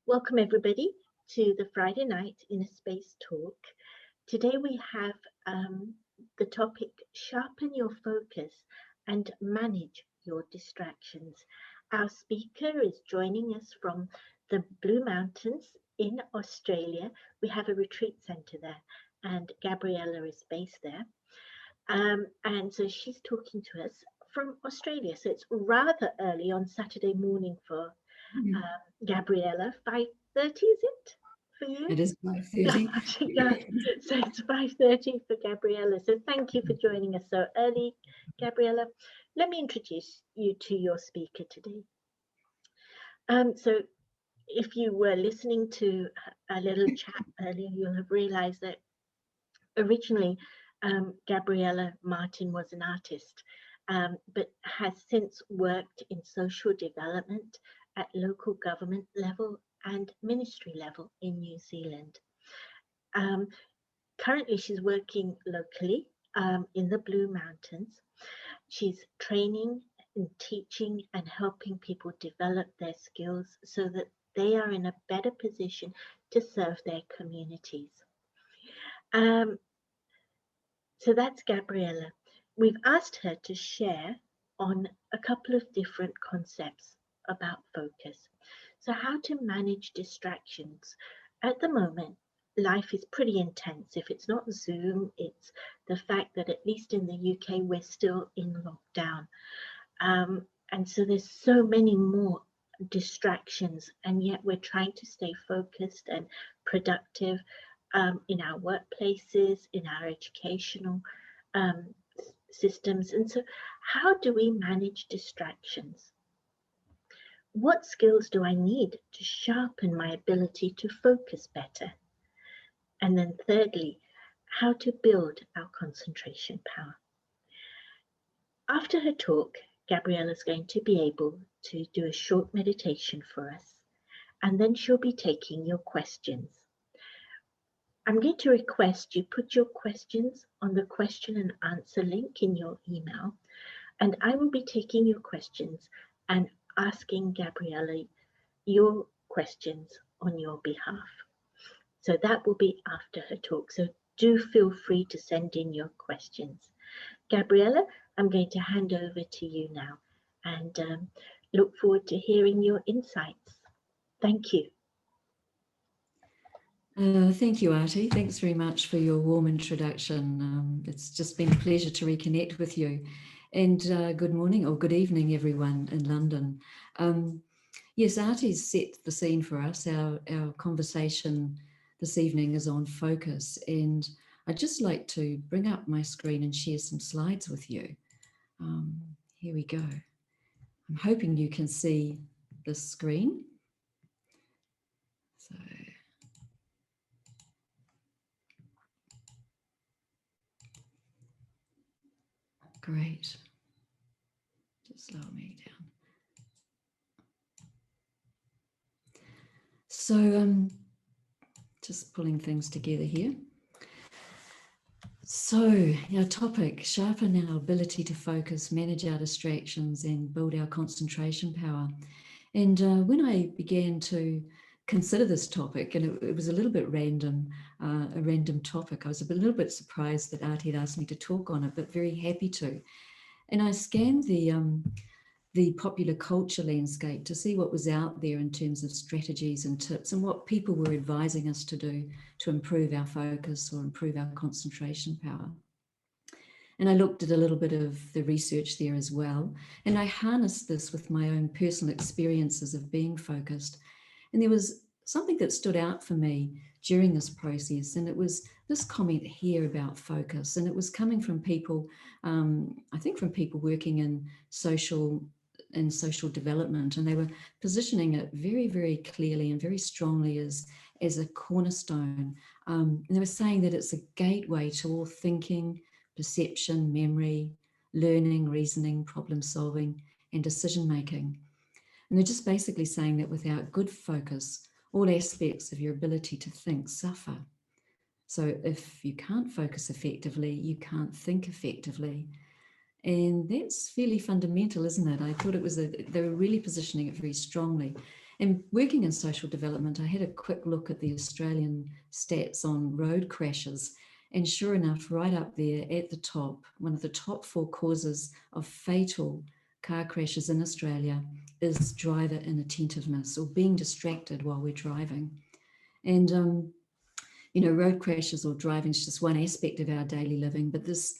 Welcome everybody to the Friday night Inner Space talk. Today we have the topic Sharpen Your Focus and Manage Your Distractions. Our speaker is joining us from the Blue Mountains in Australia. We have a retreat centre there and Gabriella is based there. And so she's talking to us from Australia. So it's rather early on Saturday morning for Gabriella. 5:30 is it for you? It is 5:30. So it's 5:30 for Gabriella. So thank you for joining us so early, Gabriella. Let me introduce you to your speaker today. So if you were listening to a little chat earlier, you'll have realized that originally Gabrielle Martin was an artist, but has since worked in social development at local government level and ministry level in New Zealand. Currently, she's working locally in the Blue Mountains. She's training and teaching and helping people develop their skills so that they are in a better position to serve their communities. So that's Gabriella. We've asked her to share on a couple of different concepts about focus. So how to manage distractions. At the moment, life is pretty intense. If it's not Zoom, it's the fact that at least in the UK, we're still in lockdown. And so there's so many more distractions, and yet we're trying to stay focused and productive in our workplaces, in our educational systems. And so how do we manage distractions? What skills do I need to sharpen my ability to focus better? And then thirdly, how to build our concentration power. After her talk, Gabrielle is going to be able to do a short meditation for us, and then she'll be taking your questions. I'm going to request you put your questions on the question and answer link in your email, and I will be taking your questions and asking Gabriella your questions on your behalf. So that will be after her talk. So do feel free to send in your questions. Gabriella, I'm going to hand over to you now and look forward to hearing your insights. Thank you. Thank you, Artie. Thanks very much for your warm introduction. It's just been a pleasure to reconnect with you. And good morning or good evening, everyone in London. Yes, Artie's set the scene for us. Our conversation this evening is on focus, and I'd just like to bring up my screen and share some slides with you. Here we go. I'm hoping you can see the screen. So. Great. Just slow me down. So just pulling things together here. So our topic, sharpen our ability to focus, manage our distractions and build our concentration power. And when I began to consider this topic, and it was a little bit random, a random topic, I was a little bit surprised that Artie had asked me to talk on it, but very happy to. And I scanned the popular culture landscape to see what was out there in terms of strategies and tips and what people were advising us to do to improve our focus or improve our concentration power. And I looked at a little bit of the research there as well. And I harnessed this with my own personal experiences of being focused. And there was something that stood out for me during this process, and it was this comment here about focus. And it was coming from people, I think from people working in social development, and they were positioning it very, very clearly and very strongly as a cornerstone. And they were saying that it's a gateway to all thinking, perception, memory, learning, reasoning, problem solving, and decision making. And they're just basically saying that without good focus, all aspects of your ability to think suffer. So if you can't focus effectively, you can't think effectively. And that's fairly fundamental, isn't it? I thought it was they were really positioning it very strongly. And working in social development, I had a quick look at the Australian stats on road crashes. And sure enough, right up there at the top, one of the top 4 causes of fatal car crashes in Australia is driver inattentiveness, or being distracted while we're driving. And, road crashes or driving is just one aspect of our daily living, but this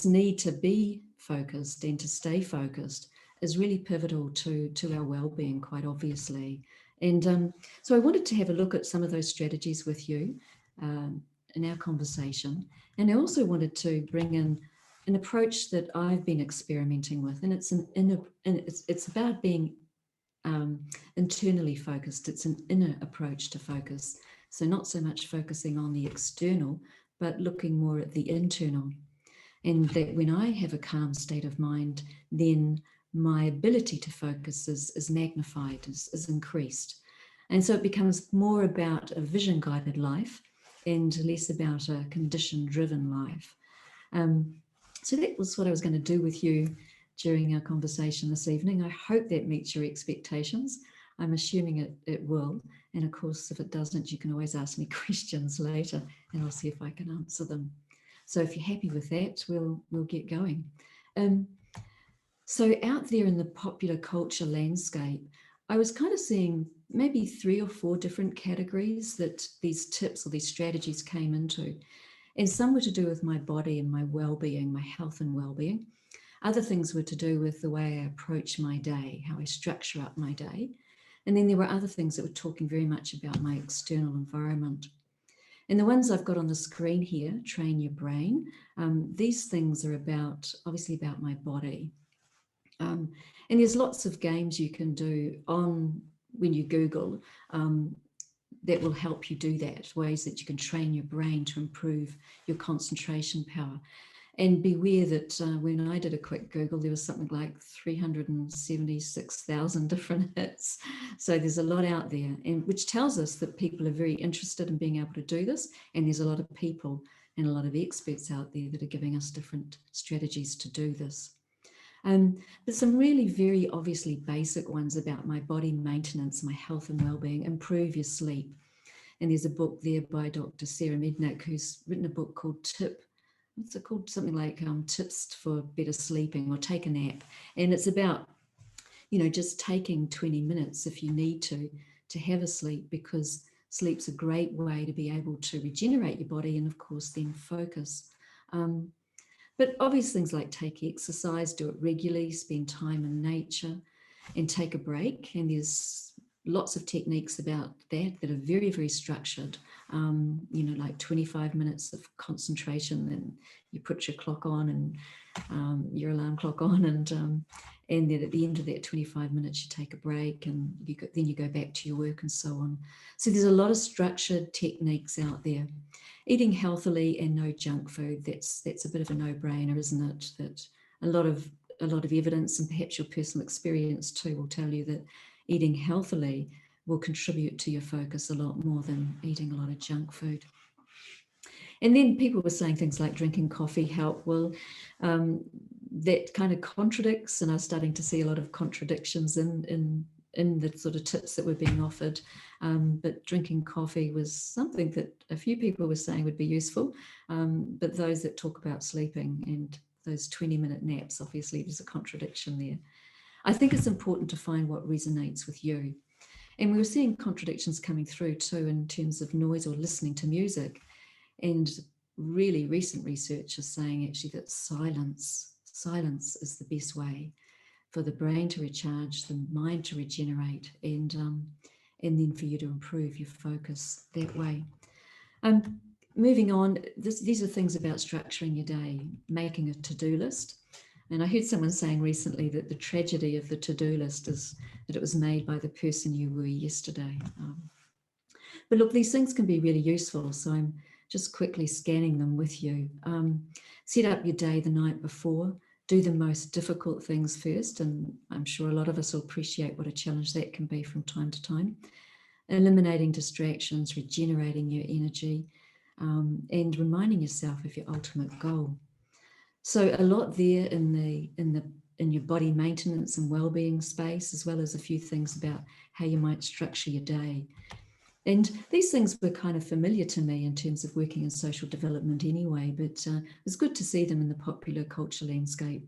need to be focused and to stay focused is really pivotal to our well-being, quite obviously. And so I wanted to have a look at some of those strategies with you in our conversation. And I also wanted to bring in an approach that I've been experimenting with, and it's about being internally focused. It's an inner approach to focus. So not so much focusing on the external, but looking more at the internal. And that when I have a calm state of mind, then my ability to focus is magnified, is increased. And so it becomes more about a vision-guided life and less about a condition-driven life. So that was what I was going to do with you during our conversation this evening. I hope that meets your expectations. I'm assuming it will. And of course, if it doesn't, you can always ask me questions later and I'll see if I can answer them. So if you're happy with that, we'll get going. So out there in the popular culture landscape, I was kind of seeing maybe 3 or 4 different categories that these tips or these strategies came into. And some were to do with my body and my well-being, my health and well-being. Other things were to do with the way I approach my day, how I structure up my day. And then there were other things that were talking very much about my external environment. And the ones I've got on the screen here, Train Your Brain, these things are obviously about my body. And there's lots of games you can do when you Google that will help you do that, ways that you can train your brain to improve your concentration power. And beware that when I did a quick Google, there was something like 376,000 different hits. So there's a lot out there, and which tells us that people are very interested in being able to do this. And there's a lot of people and a lot of experts out there that are giving us different strategies to do this. But some really very obviously basic ones about my body maintenance, my health and well-being. Improve your sleep. And there's a book there by Dr. Sarah Mednick, who's written a book called what's it called? Something like Tips for Better Sleeping, or Take a Nap. And it's about, just taking 20 minutes if you need to have a sleep, because sleep's a great way to be able to regenerate your body and, of course, then focus. But obvious things like take exercise, do it regularly, spend time in nature, and take a break. And there's lots of techniques about that are very, very structured. Like 25 minutes of concentration, and you put your clock on and your alarm clock on, and then at the end of that 25 minutes you take a break, and then you go back to your work and so on. So there's a lot of structured techniques out there. Eating healthily and no junk food, that's a bit of a no-brainer, isn't it? That a lot of evidence, and perhaps your personal experience too, will tell you that eating healthily will contribute to your focus a lot more than eating a lot of junk food. And then people were saying things like drinking coffee help. Well, that kind of contradicts, and I'm starting to see a lot of contradictions in the sort of tips that were being offered. But drinking coffee was something that a few people were saying would be useful. But those that talk about sleeping and those 20-minute naps, obviously there's a contradiction there. I think it's important to find what resonates with you. And we were seeing contradictions coming through too in terms of noise or listening to music. And really recent research is saying actually that silence is the best way for the brain to recharge, the mind to regenerate, and then for you to improve your focus that way. Moving on, these are things about structuring your day, making a to-do list. And I heard someone saying recently that the tragedy of the to-do list is that it was made by the person you were yesterday. But look, these things can be really useful. So I'm just quickly scanning them with you. Set up your day the night before. Do the most difficult things first. And I'm sure a lot of us will appreciate what a challenge that can be from time to time. Eliminating distractions, regenerating your energy, and reminding yourself of your ultimate goal. So a lot there in the in your body maintenance and well-being space, as well as a few things about how you might structure your day. And these things were kind of familiar to me in terms of working in social development anyway, but it was good to see them in the popular culture landscape.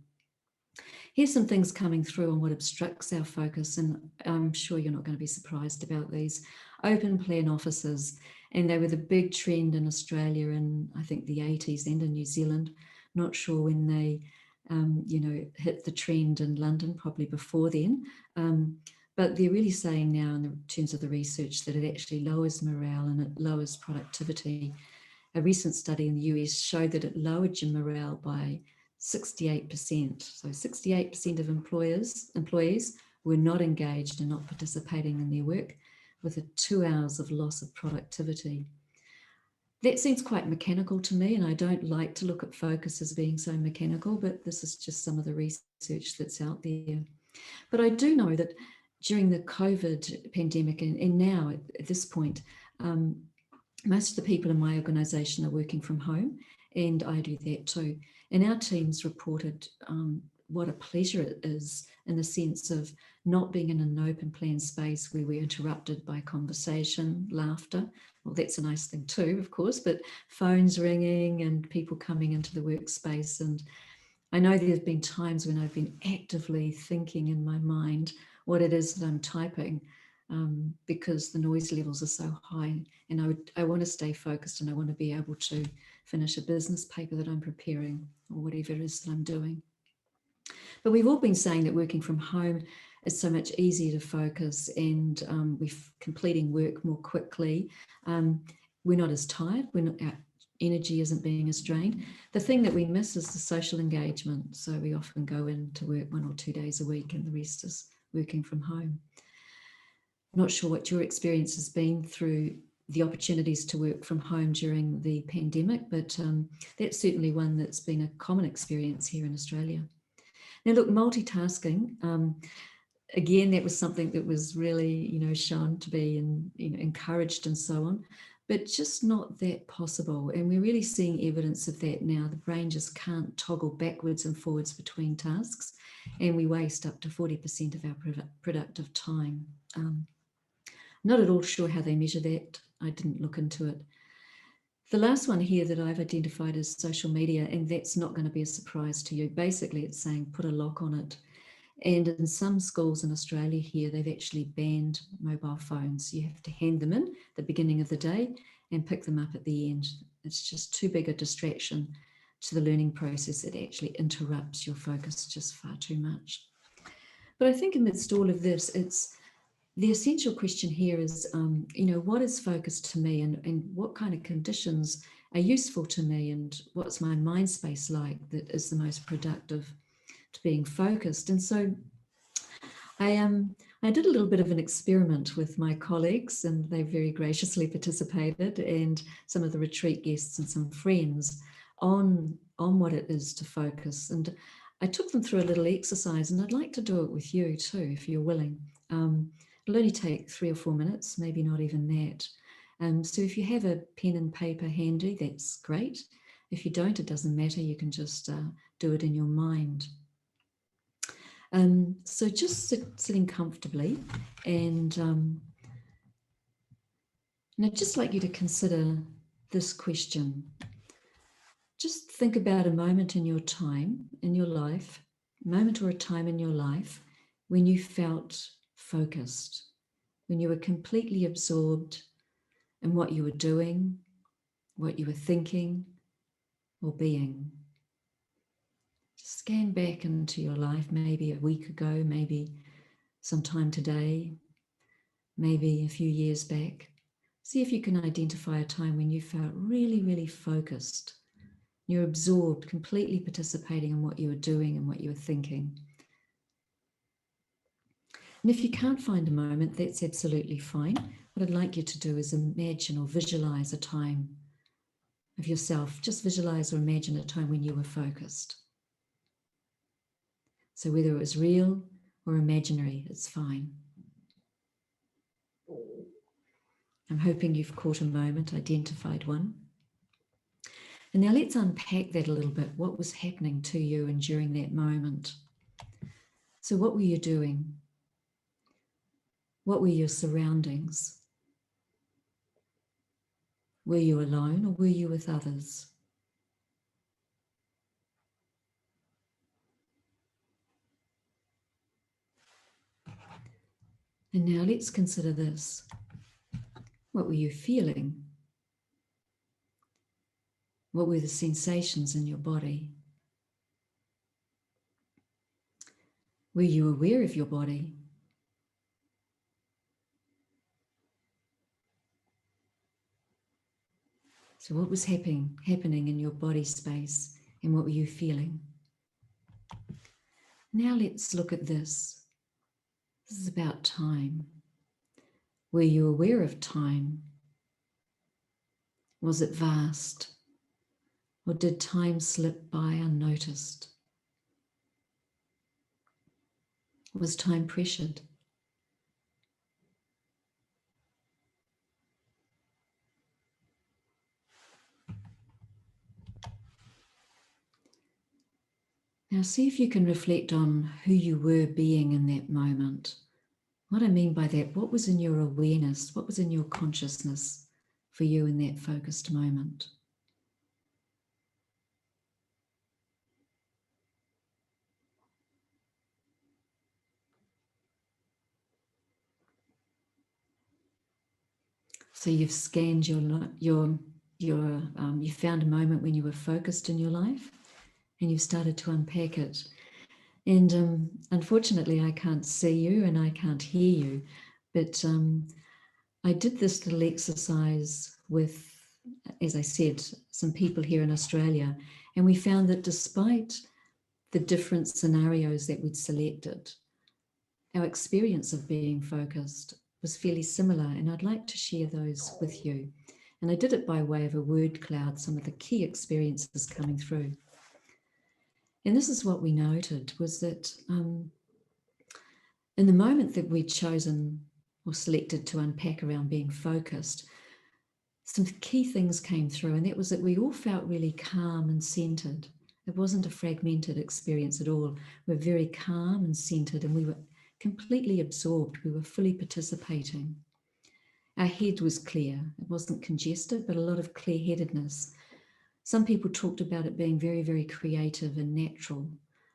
Here's some things coming through on what obstructs our focus, and I'm sure you're not going to be surprised about these. Open plan offices, and they were the big trend in Australia in, I think, the 80s and in New Zealand. Not sure when they, hit the trend in London, probably before then. But they're really saying now in terms of the research that it actually lowers morale and it lowers productivity. A recent study in the US showed that it lowered gym morale by 68%. So 68% of employees were not engaged and not participating in their work, with a 2 hours of loss of productivity. That seems quite mechanical to me, and I don't like to look at focus as being so mechanical, but this is just some of the research that's out there. But I do know that during the COVID pandemic and now at this point, most of the people in my organisation are working from home, and I do that too. And our teams reported what a pleasure it is in the sense of not being in an open plan space where we're interrupted by conversation, laughter. Well, that's a nice thing too, of course, but phones ringing and people coming into the workspace. And I know there's been times when I've been actively thinking in my mind what it is that I'm typing, because the noise levels are so high, and I want to stay focused, and I want to be able to finish a business paper that I'm preparing or whatever it is that I'm doing. But we've all been saying that working from home is so much easier to focus, and we're completing work more quickly. We're not as tired. Our energy isn't being as drained. The thing that we miss is the social engagement. So we often go into work 1 or 2 days a week, and the rest is working from home. Not sure what your experience has been through the opportunities to work from home during the pandemic, but that's certainly one that's been a common experience here in Australia. Now, look, multitasking, again, that was something that was really, shown to be encouraged and so on, but just not that possible. And we're really seeing evidence of that now. The brain just can't toggle backwards and forwards between tasks, and we waste up to 40% of our productive time. Not at all sure how they measure that. I didn't look into it. The last one here that I've identified is social media, and that's not going to be a surprise to you. Basically, it's saying put a lock on it. And in some schools in Australia here, they've actually banned mobile phones. You have to hand them in at the beginning of the day and pick them up at the end. It's just too big a distraction to the learning process. It actually interrupts your focus just far too much. But I think amidst all of this, the essential question here is, what is focus to me, and what kind of conditions are useful to me, and what's my mind space like that is the most productive to being focused? And so I did a little bit of an experiment with my colleagues, and they very graciously participated, and some of the retreat guests and some friends on what it is to focus. And I took them through a little exercise, and I'd like to do it with you too, if you're willing. It'll only take 3 or 4 minutes, maybe not even that. So if you have a pen and paper handy, that's great. If you don't, it doesn't matter. You can just do it in your mind. So just sitting comfortably, and I'd just like you to consider this question. Just think about a moment in your time, in your life, a moment or a time in your life when you felt focused, when you were completely absorbed in what you were doing, what you were thinking or being. Just scan back into your life, maybe a week ago, maybe sometime today, maybe a few years back. See if you can identify a time when you felt really, really focused. You're absorbed, completely participating in what you were doing and what you were thinking. And if you can't find a moment, that's absolutely fine. What I'd like you to do is imagine or visualize a time of yourself. Just visualize or imagine a time when you were focused. So whether it was real or imaginary, it's fine. I'm hoping you've caught a moment, identified one. And now let's unpack that a little bit. What was happening to you and during that moment? So what were you doing? What were your surroundings? Were you alone or were you with others? And now let's consider this. What were you feeling? What were the sensations in your body? Were you aware of your body? So what was happening in your body space, and what were you feeling? Now let's look at this. This is about time. Were you aware of time? Was it vast? Or did time slip by unnoticed? Was time pressured? Now see if you can reflect on who you were being in that moment. What I mean by that, what was in your awareness? What was in your consciousness for you in that focused moment? So you've scanned you found a moment when you were focused in your life, and you've started to unpack it. And unfortunately, I can't see you and I can't hear you, but I did this little exercise with, as I said, some people here in Australia, and we found that despite the different scenarios that we'd selected, our experience of being focused was fairly similar, and I'd like to share those with you. And I did it by way of a word cloud, some of the key experiences coming through. And this is what we noted, was that in the moment that we'd chosen or selected to unpack around being focused, some key things came through, and that was that we all felt really calm and centered. It wasn't a fragmented experience at all. We were very calm and centered, and we were completely absorbed. We were fully participating. Our head was clear. It wasn't congested, but a lot of clear-headedness. Some people talked about it being very, very creative and natural.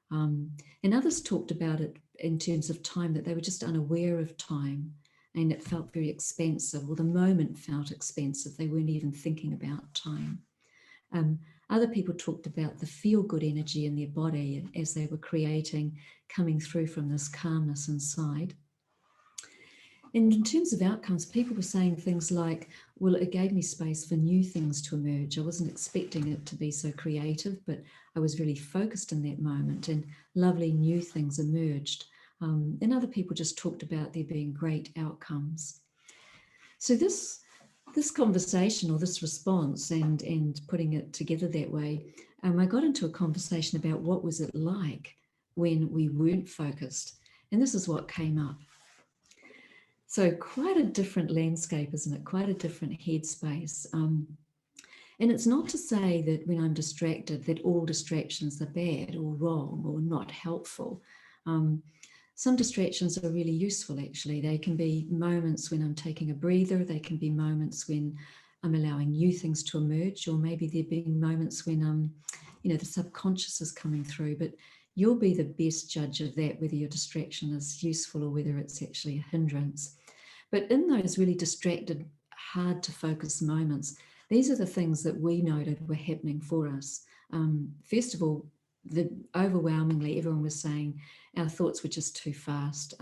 And others talked about it in terms of time, that they were just unaware of time, and it felt very expansive, or the moment felt expansive. They weren't even thinking about time. Other people talked about the feel-good energy in their body as they were creating, coming through from this calmness inside. And in terms of outcomes, people were saying things like, well, it gave me space for new things to emerge. I wasn't expecting it to be so creative, but I was really focused in that moment, and lovely new things emerged. And other people just talked about there being great outcomes. So this conversation, or this response, and putting it together that way, I got into a conversation about what was it like when we weren't focused. And this is what came up. So quite a different landscape, isn't it? Quite a different headspace. And it's not to say that when I'm distracted, that all distractions are bad or wrong or not helpful. Some distractions are really useful, actually. They can be moments when I'm taking a breather. They can be moments when I'm allowing new things to emerge, or maybe there being moments when the subconscious is coming through. But you'll be the best judge of that, whether your distraction is useful or whether it's actually a hindrance. But in those really distracted, hard to focus moments, these are the things that we noted were happening for us. First of all, overwhelmingly, everyone was saying our thoughts were just too fast.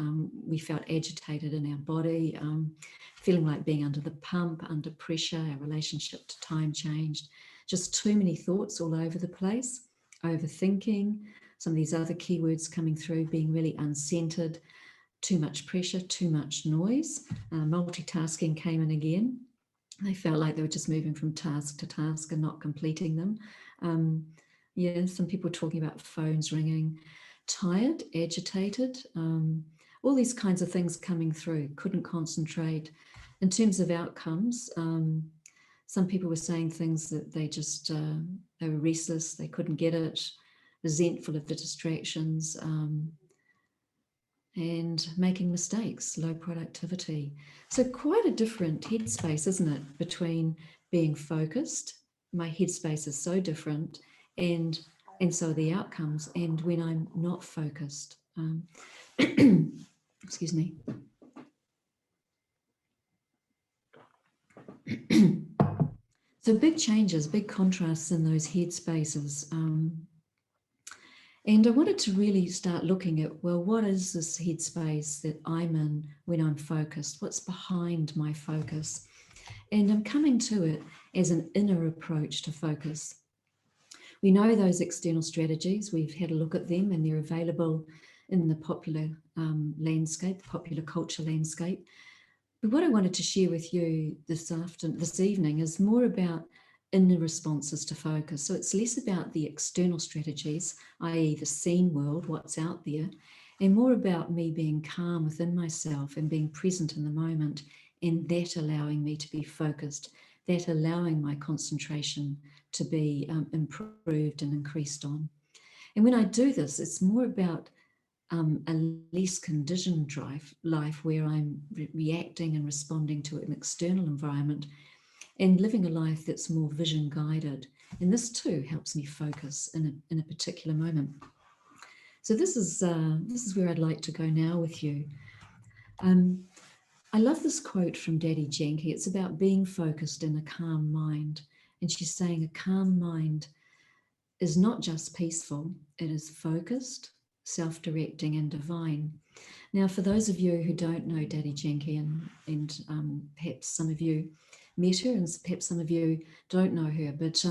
We felt agitated in our body, feeling like being under the pump, under pressure. Our relationship to time changed. Just too many thoughts all over the place. Overthinking, some of these other keywords coming through, being really uncentered, too much pressure, too much noise. Multitasking came in again. They felt like they were just moving from task to task and not completing them. Some people talking about phones ringing, tired, agitated, all these kinds of things coming through, couldn't concentrate. In terms of outcomes, some people were saying things that they were restless, they couldn't get it, resentful of the distractions, and making mistakes, low productivity. So quite a different headspace, isn't it, between being focused, my headspace is so different, and so the outcomes, and when I'm not focused. Excuse me. So big changes, big contrasts in those headspaces. And I wanted to really start looking at, well, what is this headspace that I'm in when I'm focused? What's behind my focus? And I'm coming to it as an inner approach to focus. We know those external strategies, we've had a look at them, and they're available in the popular landscape, the popular culture landscape. But what I wanted to share with you this evening is more about inner responses to focus. So it's less about the external strategies, i.e. the seen world, what's out there, and more about me being calm within myself and being present in the moment, and that allowing me to be focused, that allowing my concentration to be improved and increased on. And when I do this, it's more about a less conditioned life where I'm reacting and responding to an external environment, and living a life that's more vision guided. And this too helps me focus in a particular moment. So this is where I'd like to go now with you. I love this quote from Daddy Yankee. It's about being focused in a calm mind. And she's saying a calm mind is not just peaceful, it is focused, self-directing and divine. Now, for those of you who don't know Daddy Yankee, and perhaps some of you met her and perhaps some of you don't know her, but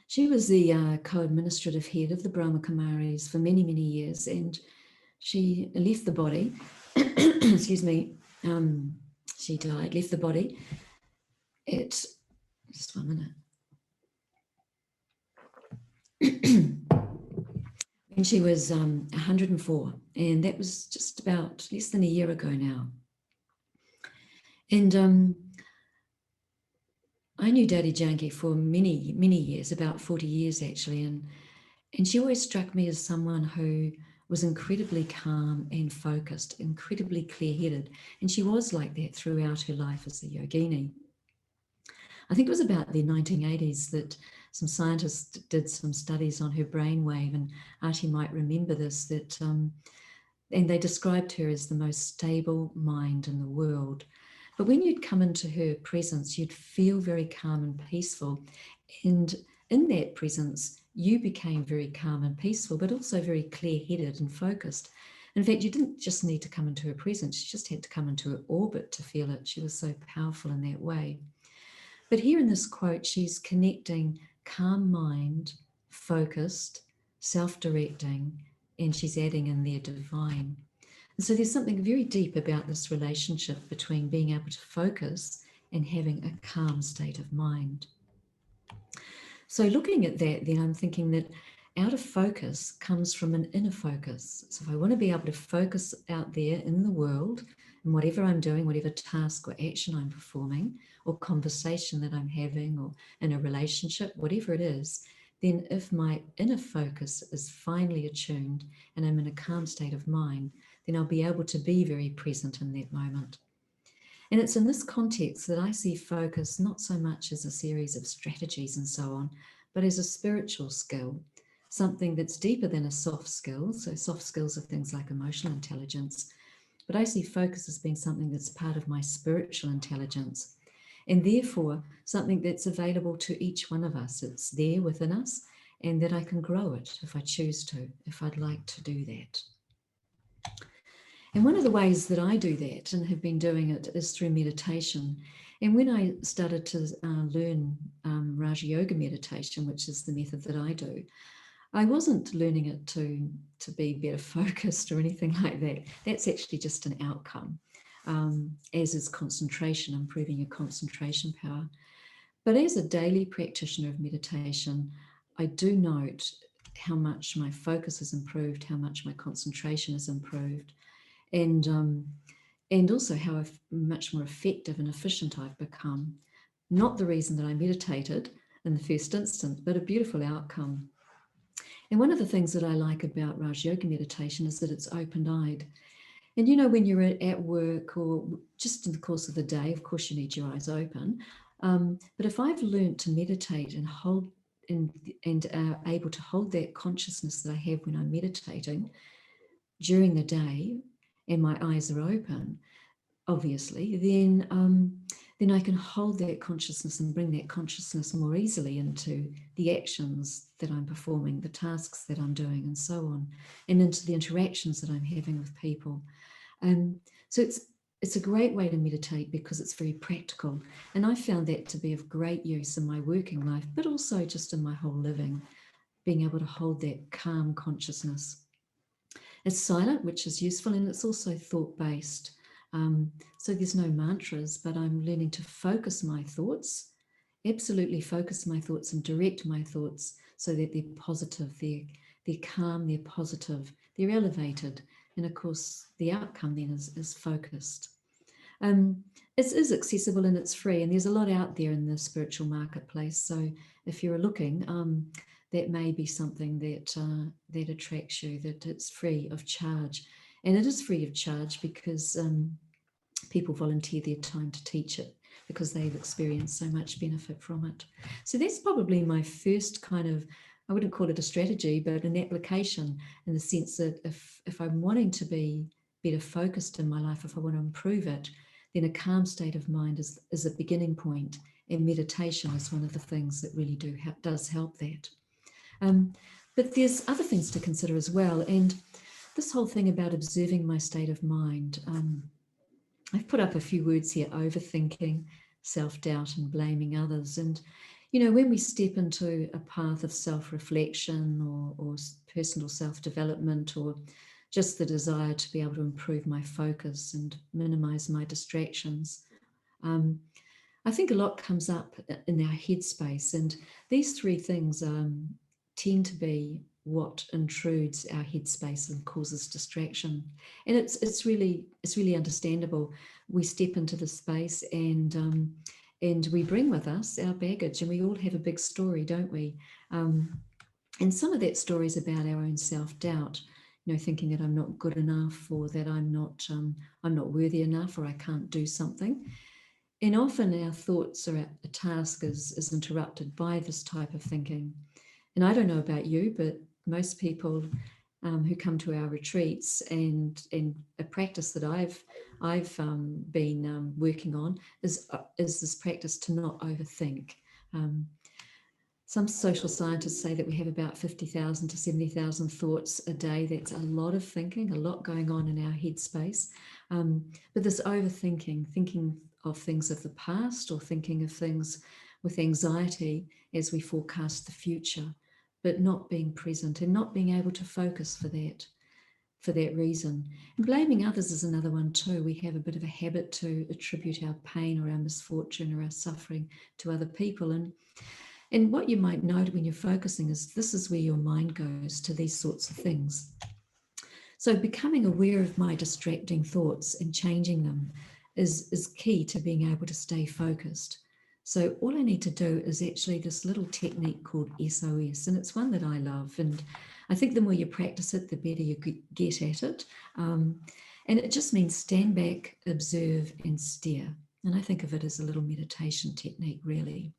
she was the co-administrative head of the Brahma Kumaris for many, many years, and she left the body, excuse me, she died, left the body at, just 1 minute, when she was 104, and that was just about less than a year ago now. And I knew Daddy Yankee for many, many years, about 40 years actually, and she always struck me as someone who was incredibly calm and focused, incredibly clear-headed, and she was like that throughout her life as a yogini. I think it was about the 1980s that some scientists did some studies on her brainwave, and Artie might remember this, that and they described her as the most stable mind in the world. But when you'd come into her presence, you'd feel very calm and peaceful. And in that presence, you became very calm and peaceful, but also very clear-headed and focused. In fact, you didn't just need to come into her presence, you just had to come into her orbit to feel it. She was so powerful in that way. But here in this quote, she's connecting calm mind, focused, self-directing, and she's adding in there divine. And so there's something very deep about this relationship between being able to focus and having a calm state of mind. So looking at that, then I'm thinking that out of focus comes from an inner focus. So if I want to be able to focus out there in the world, and whatever I'm doing, whatever task or action I'm performing, or conversation that I'm having, or in a relationship, whatever it is, then if my inner focus is finely attuned and I'm in a calm state of mind, then I'll be able to be very present in that moment. And it's in this context that I see focus not so much as a series of strategies and so on, but as a spiritual skill, something that's deeper than a soft skill. So soft skills are things like emotional intelligence, but I see focus as being something that's part of my spiritual intelligence, and therefore something that's available to each one of us. It's there within us, and that I can grow it if I choose to, if I'd like to do that. And one of the ways that I do that and have been doing it is through meditation. And when I started to learn Raja Yoga meditation, which is the method that I do, I wasn't learning it to be better focused or anything like that. That's actually just an outcome, as is concentration, improving your concentration power. But as a daily practitioner of meditation, I do note how much my focus has improved, how much my concentration has improved, and also how much more effective and efficient I've become. Not the reason that I meditated in the first instance, but a beautiful outcome. And one of the things that I like about Raj Yoga meditation is that it's open-eyed. And you know, when you're at work or just in the course of the day, of course you need your eyes open. But if I've learned to meditate and hold and able to hold that consciousness that I have when I'm meditating during the day, and my eyes are open, obviously, then I can hold that consciousness and bring that consciousness more easily into the actions that I'm performing, the tasks that I'm doing, and so on, and into the interactions that I'm having with people. So it's a great way to meditate because it's very practical. And I found that to be of great use in my working life, but also just in my whole living, being able to hold that calm consciousness. It's silent, which is useful, and it's also thought-based. So there's no mantras, but I'm learning to focus my thoughts, absolutely focus my thoughts and direct my thoughts so that they're positive, they're calm, they're positive, they're elevated. And of course, the outcome then is focused. It is accessible and it's free, and there's a lot out there in the spiritual marketplace. So if you're looking, that may be something that attracts you, that it's free of charge. And it is free of charge because people volunteer their time to teach it because they've experienced so much benefit from it. So that's probably my first kind of, I wouldn't call it a strategy, but an application, in the sense that if I'm wanting to be better focused in my life, if I want to improve it, then a calm state of mind is a beginning point, and meditation is one of the things that really does help that. But there's other things to consider as well, and this whole thing about observing my state of mind. I've put up a few words here: overthinking, self-doubt, and blaming others. And you know, when we step into a path of self-reflection or personal self-development, or just the desire to be able to improve my focus and minimize my distractions, I think a lot comes up in our headspace. And these three things tend to be what intrudes our headspace and causes distraction. And it's really understandable. We step into the space and we bring with us our baggage, and we all have a big story, don't we? And some of that story is about our own self-doubt, you know, thinking that I'm not good enough, or that I'm not worthy enough, or I can't do something. And often our thoughts or a task is interrupted by this type of thinking. And I don't know about you, but most people who come to our retreats, and a practice that I've been working on is this practice to not overthink. Some social scientists say that we have about 50,000 to 70,000 thoughts a day. That's a lot of thinking, a lot going on in our headspace. But this overthinking, thinking of things of the past, or thinking of things with anxiety as we forecast the future, but not being present and not being able to focus for that reason. And blaming others is another one too. We have a bit of a habit to attribute our pain or our misfortune or our suffering to other people. And what you might note when you're focusing is this is where your mind goes, to these sorts of things. So becoming aware of my distracting thoughts and changing them is key to being able to stay focused. So all I need to do is actually this little technique called SOS, and it's one that I love. And I think the more you practice it, the better you get at it. And it just means stand back, observe, and stare. And I think of it as a little meditation technique, really.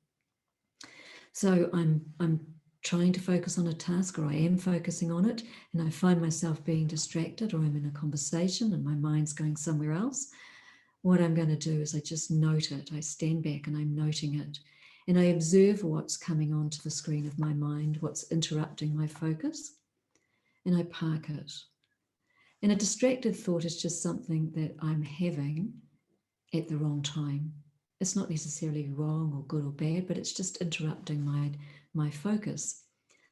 So I'm trying to focus on a task, or I am focusing on it, and I find myself being distracted, or I'm in a conversation and my mind's going somewhere else. What I'm going to do is I just note it. I stand back and I'm noting it. And I observe what's coming onto the screen of my mind, what's interrupting my focus, and I park it. And a distracted thought is just something that I'm having at the wrong time. It's not necessarily wrong or good or bad, but it's just interrupting my focus.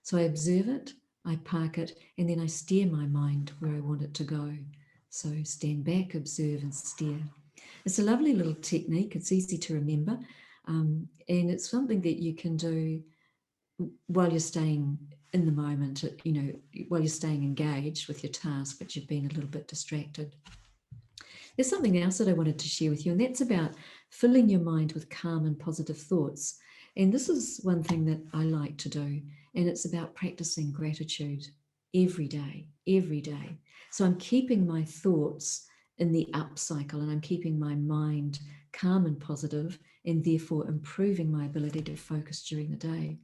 So I observe it, I park it, and then I steer my mind where I want it to go. So stand back, observe, and steer. It's a lovely little technique. It's easy to remember, and it's something that you can do while you're staying in the moment, you know, while you're staying engaged with your task, but you've been a little bit distracted. There's something else that I wanted to share with you, and that's about filling your mind with calm and positive thoughts. And this is one thing that I like to do. And it's about practicing gratitude every day, every day. So I'm keeping my thoughts in the up cycle, and I'm keeping my mind calm and positive, and therefore improving my ability to focus during the day.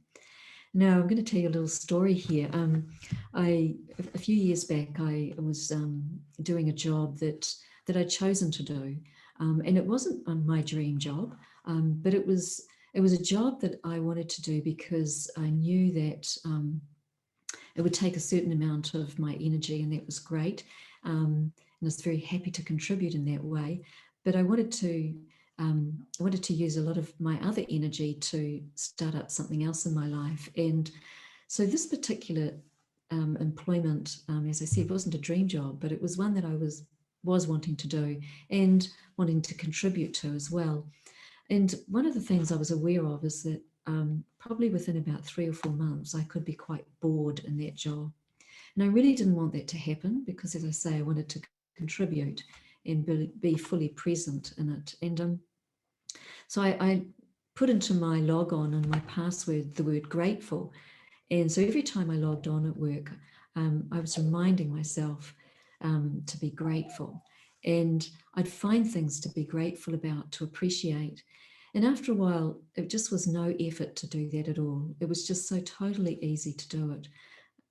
Now, I'm going to tell you a little story here. A few years back, I was doing a job that I'd chosen to do, and it wasn't my dream job, but it was a job that I wanted to do because I knew that it would take a certain amount of my energy, and that was great. And I was very happy to contribute in that way. But I wanted to use a lot of my other energy to start up something else in my life. And so this particular employment, as I said, wasn't a dream job, but it was one that I was wanting to do and wanting to contribute to as well. And one of the things I was aware of is that probably within about 3 or 4 months, I could be quite bored in that job. And I really didn't want that to happen because, as I say, I wanted to contribute and be fully present in it. And so I put into my log on and my password the word grateful. And so every time I logged on at work, I was reminding myself to be grateful. And I'd find things to be grateful about, to appreciate. And after a while, it just was no effort to do that at all. It was just so totally easy to do it.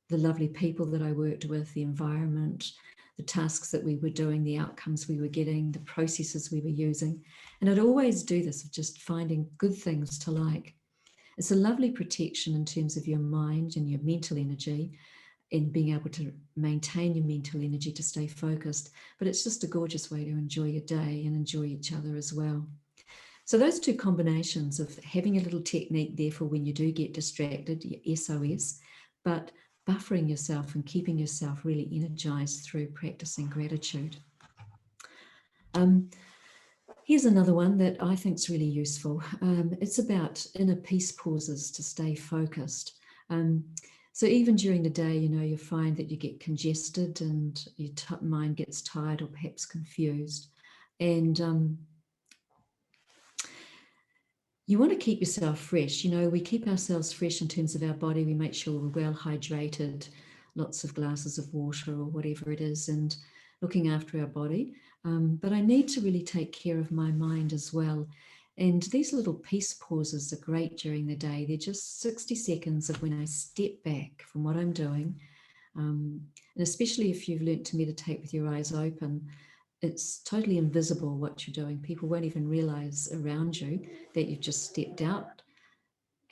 The lovely people that I worked with, the environment, the tasks that we were doing, the outcomes we were getting, the processes we were using. And I'd always do this of just finding good things to like. It's a lovely protection in terms of your mind and your mental energy, and being able to maintain your mental energy to stay focused. But it's just a gorgeous way to enjoy your day and enjoy each other as well. So those two combinations of having a little technique there for when you do get distracted, your SOS, but buffering yourself and keeping yourself really energized through practicing gratitude. Here's another one that I think is really useful. It's about inner peace pauses to stay focused. So even during the day, you find that you get congested and your mind gets tired or perhaps confused. And you want to keep yourself fresh. We keep ourselves fresh in terms of our body. We make sure we're well hydrated, lots of glasses of water or whatever it is, and looking after our body. But I need to really take care of my mind as well. And these little peace pauses are great during the day. They're just 60 seconds of when I step back from what I'm doing. And especially if you've learnt to meditate with your eyes open, it's totally invisible what you're doing. People won't even realize around you that you've just stepped out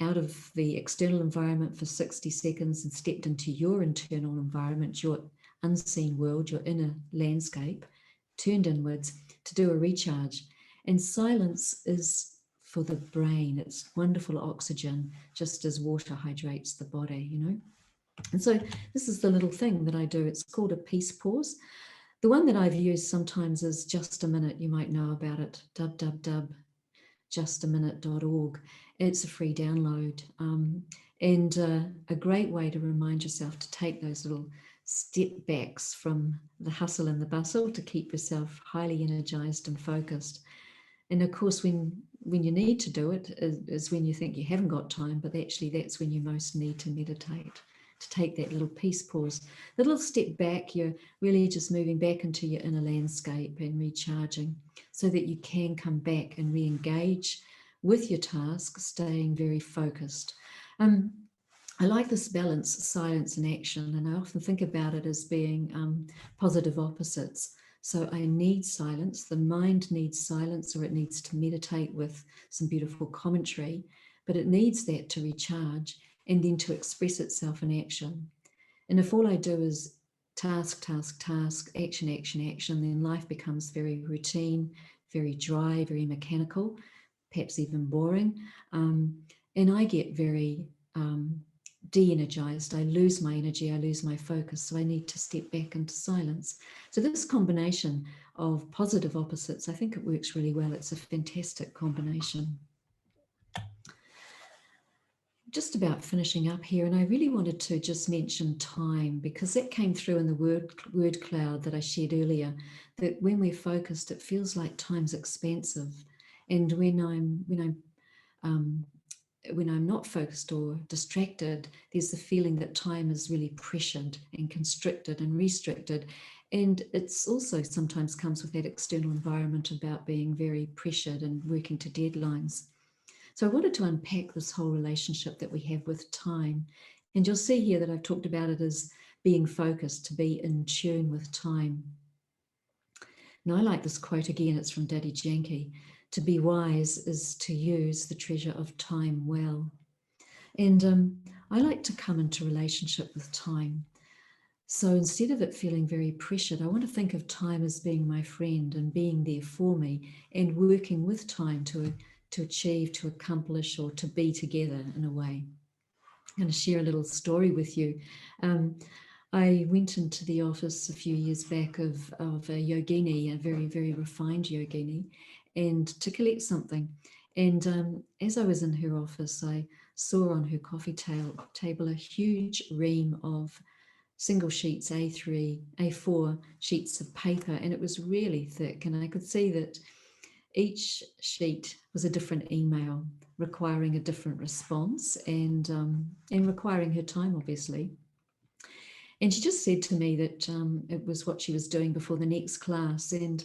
of the external environment for 60 seconds and stepped into your internal environment, your unseen world, your inner landscape, turned inwards to do a recharge. And silence is for the brain. It's wonderful oxygen, just as water hydrates the body, And so this is the little thing that I do. It's called a peace pause. The one that I've used sometimes is Just a Minute. You might know about it, justaminute.org. It's a free download, and a great way to remind yourself to take those little step backs from the hustle and the bustle to keep yourself highly energized and focused. And of course, when you need to do it is when you think you haven't got time, but actually that's when you most need to meditate, to take that little peace pause. The little step back, you're really just moving back into your inner landscape and recharging so that you can come back and re-engage with your task, staying very focused. I like this balance, silence and action, and I often think about it as being positive opposites. So I need silence, the mind needs silence, or it needs to meditate with some beautiful commentary, but it needs that to recharge and then to express itself in action. And if all I do is task, action, then life becomes very routine, very dry, very mechanical, perhaps even boring. And I get very de-energized. I lose my energy, I lose my focus. So I need to step back into silence. So this combination of positive opposites, I think it works really well. It's a fantastic combination. Just about finishing up here, and I really wanted to just mention time, because that came through in the word cloud that I shared earlier, that when we're focused, it feels like time's expansive. And when I'm when I'm not focused or distracted, there's the feeling that time is really pressured and constricted and restricted. And it's also sometimes comes with that external environment about being very pressured and working to deadlines. So I wanted to unpack this whole relationship that we have with time. And you'll see here that I've talked about it as being focused, to be in tune with time. Now I like this quote again, it's from Daddy Yankee. To be wise is to use the treasure of time well. And I like to come into relationship with time. So instead of it feeling very pressured, I want to think of time as being my friend and being there for me and working with time to achieve, to accomplish, or to be together in a way. I'm going to share a little story with you. I went into the office a few years back of a yogini, a very, very refined yogini, and to collect something. And as I was in her office, I saw on her coffee table a huge ream of single sheets, A3, A4 sheets of paper, and it was really thick. And I could see that each sheet was a different email requiring a different response and requiring her time, obviously. And she just said to me that it was what she was doing before the next class. And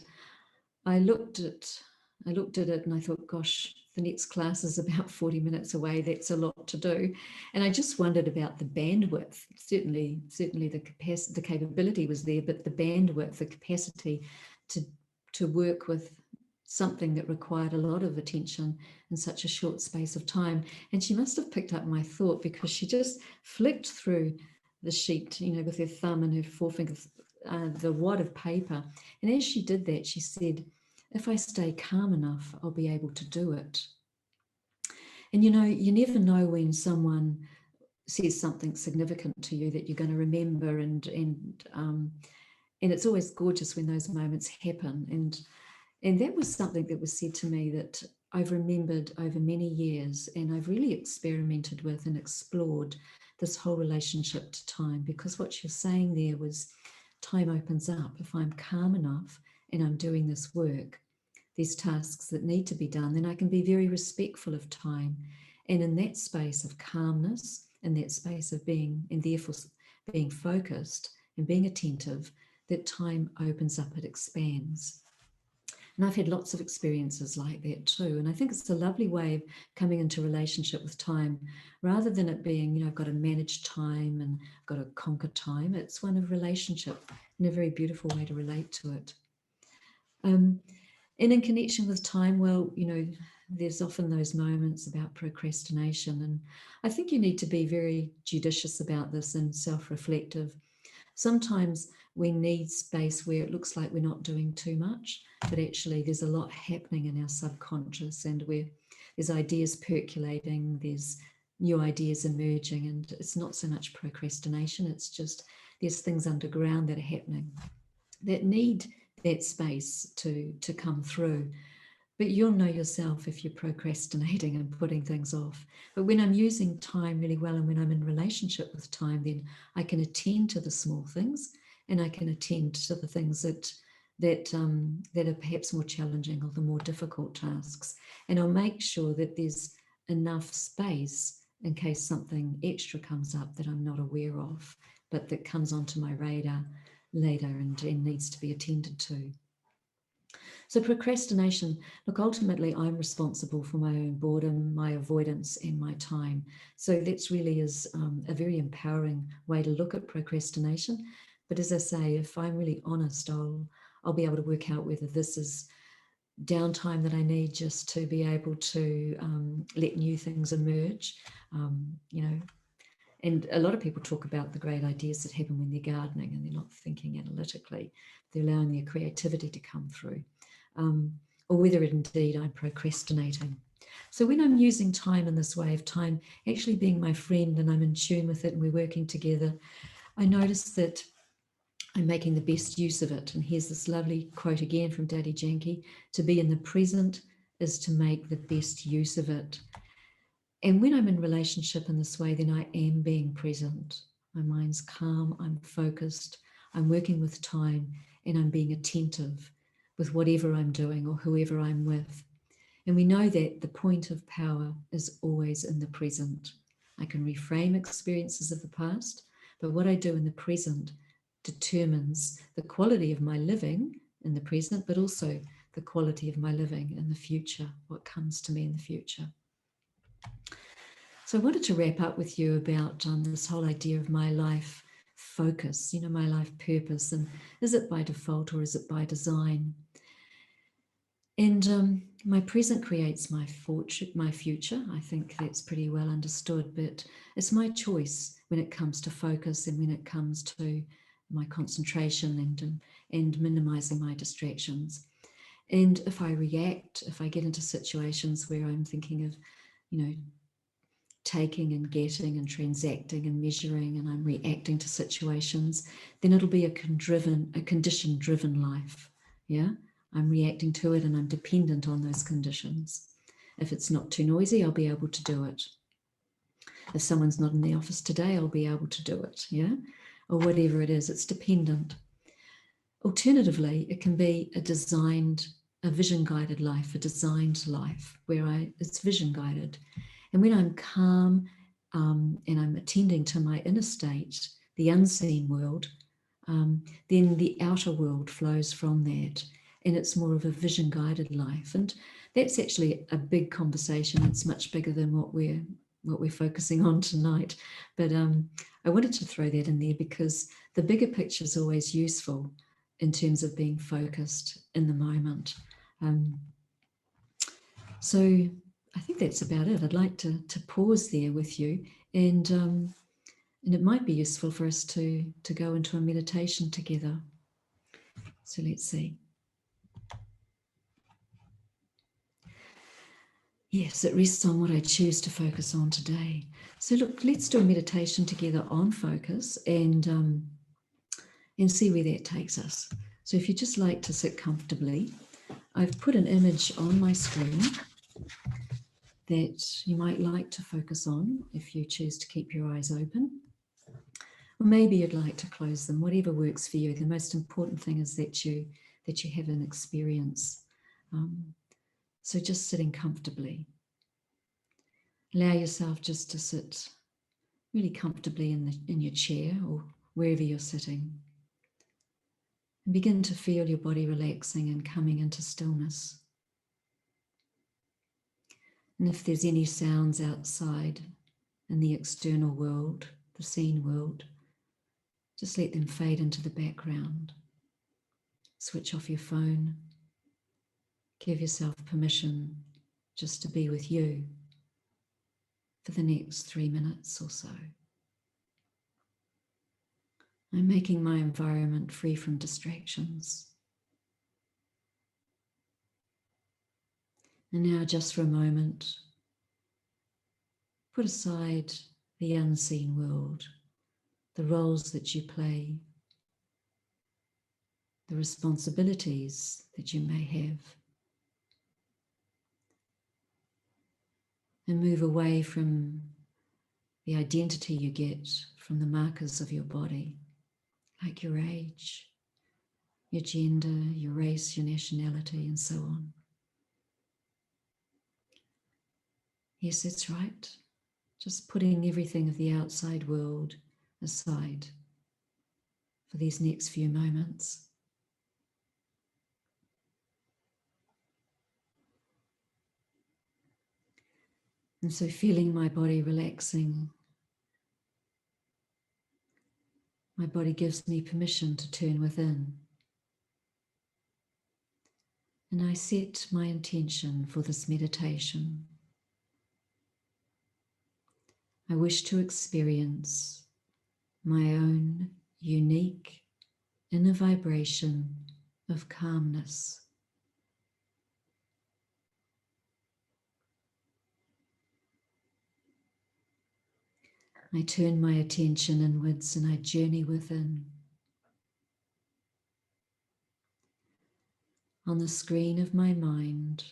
I looked at it and I thought, gosh, the next class is about 40 minutes away. That's a lot to do. And I just wondered about the bandwidth. Certainly the capability was there, but the bandwidth, the capacity to work with something that required a lot of attention in such a short space of time. And she must have picked up my thought, because she just flicked through the sheet, with her thumb and her forefinger, the wad of paper. And as she did that, she said, if I stay calm enough, I'll be able to do it. And you never know when someone says something significant to you that you're going to remember, and it's always gorgeous when those moments happen. And that was something that was said to me that I've remembered over many years, and I've really experimented with and explored this whole relationship to time, because what she was saying there was time opens up. If I'm calm enough and I'm doing this work, these tasks that need to be done, then I can be very respectful of time. And in that space of calmness, in that space of being, and therefore being focused and being attentive, that time opens up, it expands. And I've had lots of experiences like that too. And I think it's a lovely way of coming into relationship with time, rather than it being, I've got to manage time and I've got to conquer time. It's one of relationship, and a very beautiful way to relate to it. And in connection with time, well, there's often those moments about procrastination. And I think you need to be very judicious about this and self-reflective. Sometimes we need space where it looks like we're not doing too much, but actually there's a lot happening in our subconscious, and there's ideas percolating, there's new ideas emerging, and it's not so much procrastination, it's just there's things underground that are happening that need that space to come through. But you'll know yourself if you're procrastinating and putting things off. But when I'm using time really well, and when I'm in relationship with time, then I can attend to the small things, and I can attend to the things that are perhaps more challenging, or the more difficult tasks. And I'll make sure that there's enough space in case something extra comes up that I'm not aware of, but that comes onto my radar later and needs to be attended to. So procrastination, look, ultimately I'm responsible for my own boredom, my avoidance, and my time. So that's really is a very empowering way to look at procrastination. But as I say, if I'm really honest, I'll be able to work out whether this is downtime that I need just to be able to let new things emerge, And a lot of people talk about the great ideas that happen when they're gardening and they're not thinking analytically. They're allowing their creativity to come through. Or whether indeed I'm procrastinating. So when I'm using time in this way of time actually being my friend, and I'm in tune with it and we're working together, I notice that I'm making the best use of it. And here's this lovely quote again from Daddy Yankee: to be in the present is to make the best use of it. And when I'm in relationship in this way, then I am being present. My mind's calm, I'm focused, I'm working with time, and I'm being attentive with whatever I'm doing or whoever I'm with. And we know that the point of power is always in the present. I can reframe experiences of the past, but what I do in the present determines the quality of my living in the present, but also the quality of my living in the future, what comes to me in the future. So I wanted to wrap up with you about this whole idea of my life focus, my life purpose, and is it by default or is it by design? And my present creates my future. I think that's pretty well understood, but it's my choice when it comes to focus and when it comes to my concentration and minimizing my distractions. And if I get into situations where I'm thinking of, taking and getting and transacting and measuring, and I'm reacting to situations, then it'll be a condition-driven life. Yeah, I'm reacting to it and I'm dependent on those conditions. If it's not too noisy, I'll be able to do it. If someone's not in the office today, I'll be able to do it. Yeah, or whatever it is, it's dependent. Alternatively, it can be a vision-guided life, a designed life where it's vision-guided. And when I'm calm and I'm attending to my inner state, the unseen world, then the outer world flows from that. And it's more of a vision-guided life. And that's actually a big conversation. It's much bigger than what we're focusing on tonight. But I wanted to throw that in there because the bigger picture is always useful in terms of being focused in the moment. So I think that's about it. I'd like to pause there with you, and it might be useful for us to go into a meditation together. So let's see. Yes, it rests on what I choose to focus on today. So look, let's do a meditation together on focus and see where that takes us. So if you'd just like to sit comfortably, I've put an image on my screen that you might like to focus on if you choose to keep your eyes open. Or maybe you'd like to close them, whatever works for you. The most important thing is that you have an experience. So just sitting comfortably. Allow yourself just to sit really comfortably in your chair or wherever you're sitting. And begin to feel your body relaxing and coming into stillness. And if there's any sounds outside in the external world, the seen world, just let them fade into the background. Switch off your phone. Give yourself permission just to be with you for the next 3 minutes or so. I'm making my environment free from distractions. And now, just for a moment, put aside the unseen world, the roles that you play, the responsibilities that you may have, and move away from the identity you get from the markers of your body, like your age, your gender, your race, your nationality, and so on. Yes, that's right. Just putting everything of the outside world aside for these next few moments. And so feeling my body relaxing, my body gives me permission to turn within. And I set my intention for this meditation. I wish to experience my own unique inner vibration of calmness. I turn my attention inwards and I journey within. On the screen of my mind,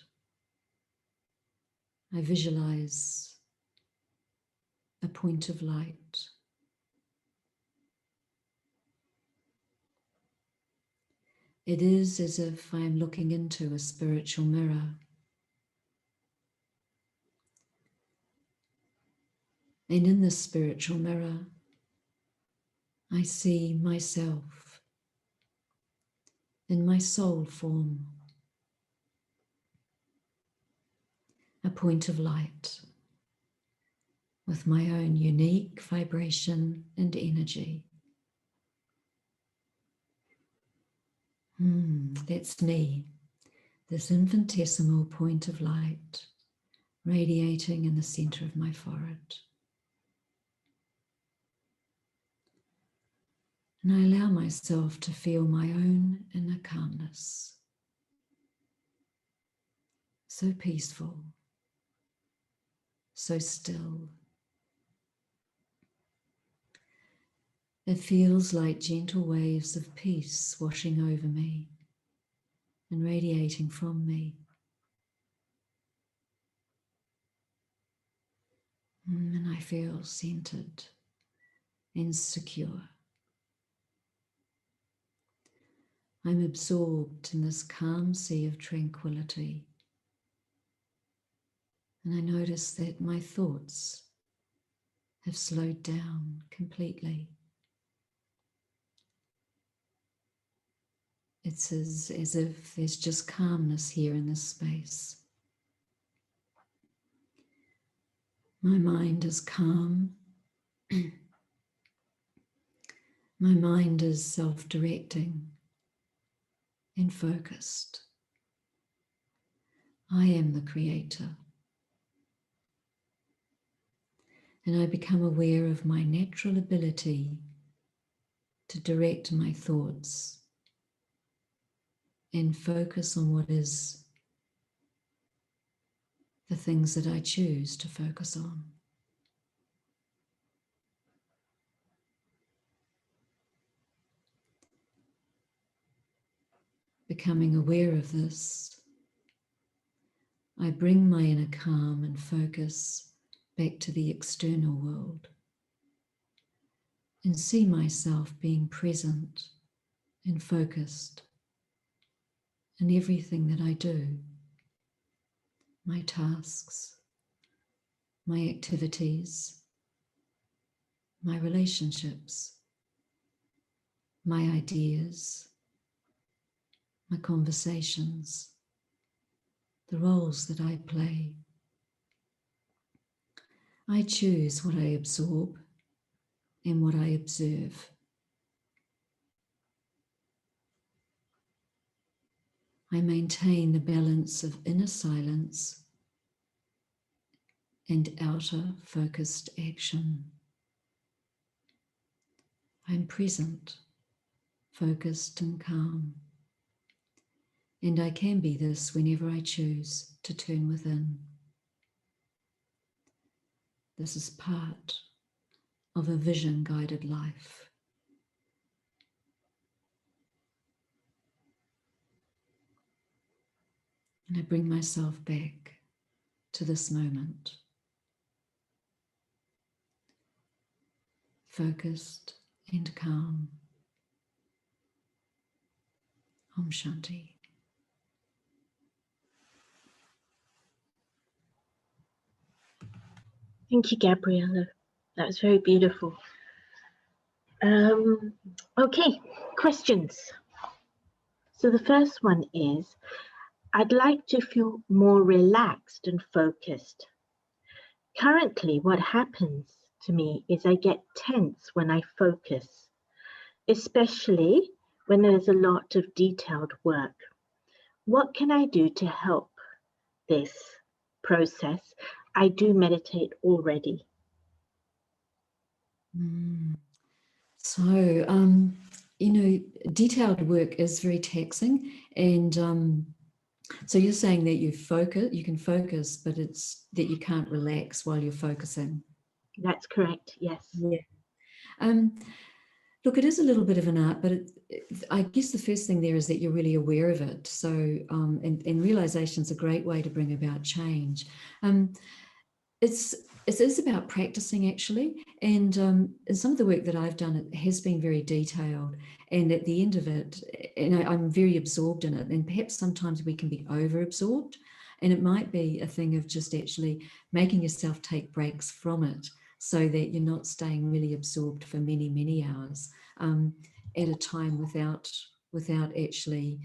I visualize a point of light. It is as if I am looking into a spiritual mirror. And in this spiritual mirror, I see myself in my soul form, a point of light with my own unique vibration and energy. That's me, this infinitesimal point of light radiating in the center of my forehead. And I allow myself to feel my own inner calmness, so peaceful, so still. It feels like gentle waves of peace washing over me and radiating from me. And I feel centered and secure. I'm absorbed in this calm sea of tranquility. And I notice that my thoughts have slowed down completely. It's as if there's just calmness here in this space. My mind is calm. My mind is self-directing and focused. I am the creator. And I become aware of my natural ability to direct my thoughts and focus on what is the things that I choose to focus on. Becoming aware of this, I bring my inner calm and focus back to the external world and see myself being present and focused in everything that I do, my tasks, my activities, my relationships, my ideas, my conversations, the roles that I play. I choose what I absorb and what I observe. I maintain the balance of inner silence and outer focused action. I'm present, focused and calm. And I can be this whenever I choose to turn within. This is part of a vision-guided life. And I bring myself back to this moment. Focused and calm. Om Shanti. Thank you, Gabriella. That was very beautiful. Okay, questions. So the first one is, I'd like to feel more relaxed and focused. Currently, what happens to me is I get tense when I focus, especially when there's a lot of detailed work. What can I do to help this process? I do meditate already. So, detailed work is very taxing, and so you're saying that you can focus, but it's that you can't relax while you're focusing. That's correct, yes. Yeah. Look, it is a little bit of an art, but I guess the first thing there is that you're really aware of it. So, and realization is a great way to bring about change. It is about practicing, actually, and some of the work that I've done, it has been very detailed, and at the end of it, I'm very absorbed in it, and perhaps sometimes we can be over-absorbed, and it might be a thing of just actually making yourself take breaks from it so that you're not staying really absorbed for many, many hours at a time without actually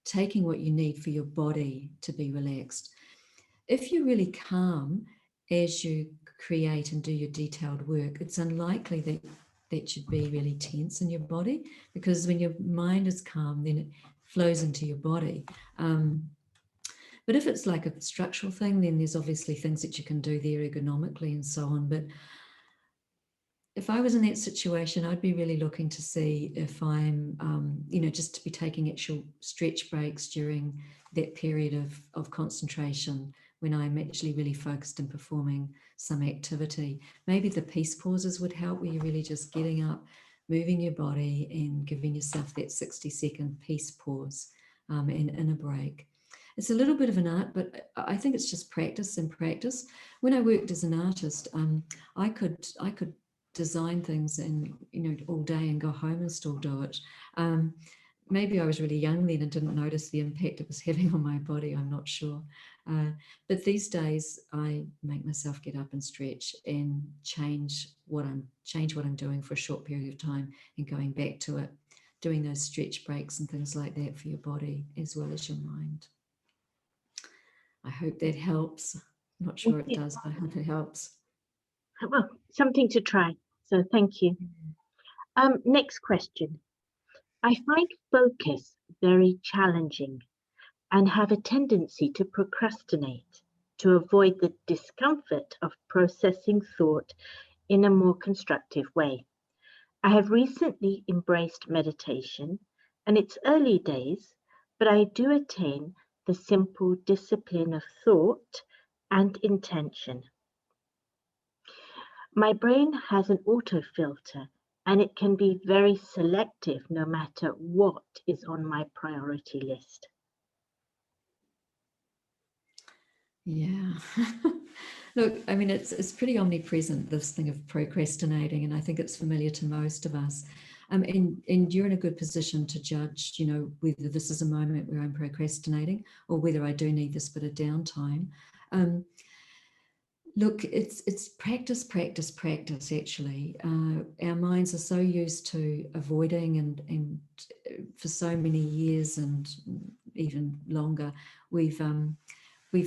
taking what you need for your body to be relaxed. If you're really calm as you create and do your detailed work, it's unlikely that you'd be really tense in your body, because when your mind is calm, then it flows into your body. But if it's like a structural thing, then there's obviously things that you can do there ergonomically and so on. But if I was in that situation, I'd be really looking to see if I'm, just to be taking actual stretch breaks during that period of concentration when I'm actually really focused and performing some activity. Maybe the peace pauses would help, where you're really just getting up, moving your body and giving yourself that 60-second peace pause and in a break. It's a little bit of an art, but I think it's just practice and practice. When I worked as an artist, I could design things and all day and go home and still do it. Maybe I was really young then and didn't notice the impact it was having on my body. I'm not sure. But these days I make myself get up and stretch and change what I'm doing for a short period of time and going back to it, doing those stretch breaks and things like that for your body as well as your mind. I hope that helps. I'm not sure it does, but I hope it helps. Well, something to try. So thank you. Next question. I find focus very challenging and have a tendency to procrastinate to avoid the discomfort of processing thought in a more constructive way. I have recently embraced meditation, and it's early days, but I do attain the simple discipline of thought and intention. My brain has an autofilter, and it can be very selective no matter what is on my priority list. Yeah. Look, I mean, it's pretty omnipresent, this thing of procrastinating, and I think it's familiar to most of us. And you're in a good position to judge, whether this is a moment where I'm procrastinating or whether I do need this bit of downtime. Look, it's practice, actually. Our minds are so used to avoiding and for so many years and even longer, we've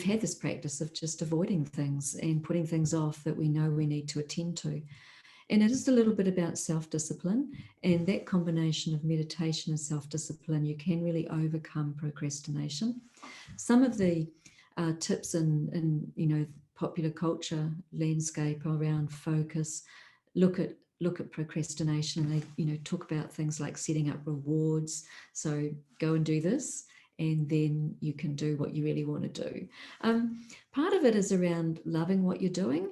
had this practice of just avoiding things and putting things off that we know we need to attend to. And it is a little bit about self-discipline, and that combination of meditation and self-discipline, you can really overcome procrastination. Some of the tips in popular culture landscape around focus look at procrastination, and they talk about things like setting up rewards. So go and do this, and then you can do what you really want to do. Part of it is around loving what you're doing,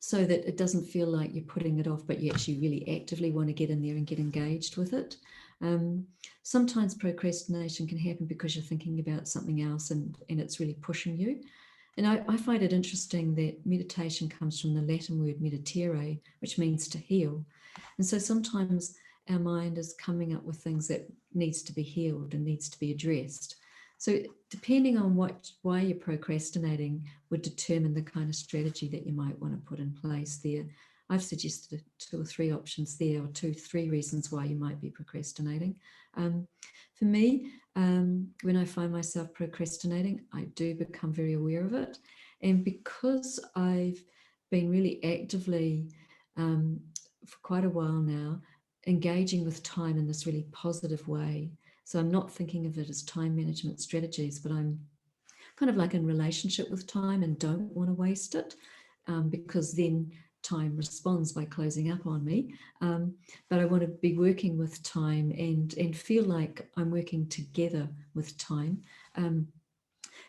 so that it doesn't feel like you're putting it off, but you actually really actively want to get in there and get engaged with it. Sometimes procrastination can happen because you're thinking about something else and it's really pushing you. And I find it interesting that meditation comes from the Latin word meditere, which means to heal. And so sometimes our mind is coming up with things that needs to be healed and needs to be addressed. So depending on why you're procrastinating would determine the kind of strategy that you might want to put in place there. I've suggested 2 or 3 options there, or 2-3 reasons why you might be procrastinating. For me, when I find myself procrastinating, I do become very aware of it. And because I've been really actively, for quite a while now, engaging with time in this really positive way, so I'm not thinking of it as time management strategies, but I'm kind of like in relationship with time and don't want to waste it, because then time responds by closing up on me. But I want to be working with time and feel like I'm working together with time.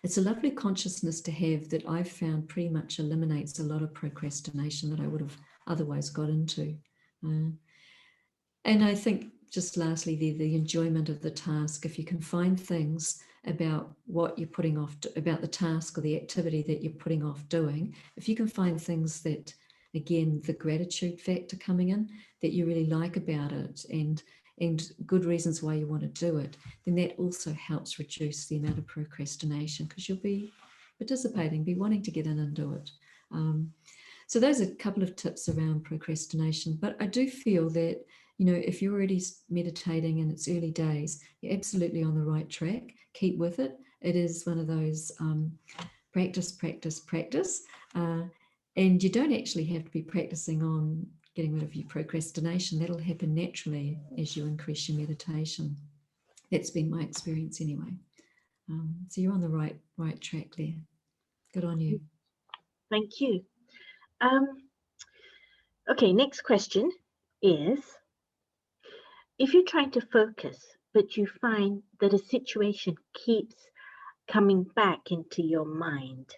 It's a lovely consciousness to have that I've found pretty much eliminates a lot of procrastination that I would have otherwise got into. And I think, just lastly, the enjoyment of the task. If you can find things about what you're putting off, about the task or the activity that you're putting off doing, if you can find things that, again, the gratitude factor coming in, that you really like about it and good reasons why you want to do it, then that also helps reduce the amount of procrastination, because you'll be participating, be wanting to get in and do it. So those are a couple of tips around procrastination. But I do feel that, you know, if you're already meditating and it's early days, you're absolutely on the right track. Keep with it. It is one of those practice, practice, practice. And you don't actually have to be practicing on getting rid of your procrastination. That'll happen naturally as you increase your meditation. That's been my experience anyway. So you're on the right track there. Good on you. Thank you. Okay, next question is, if you're trying to focus, but you find that a situation keeps coming back into your mind,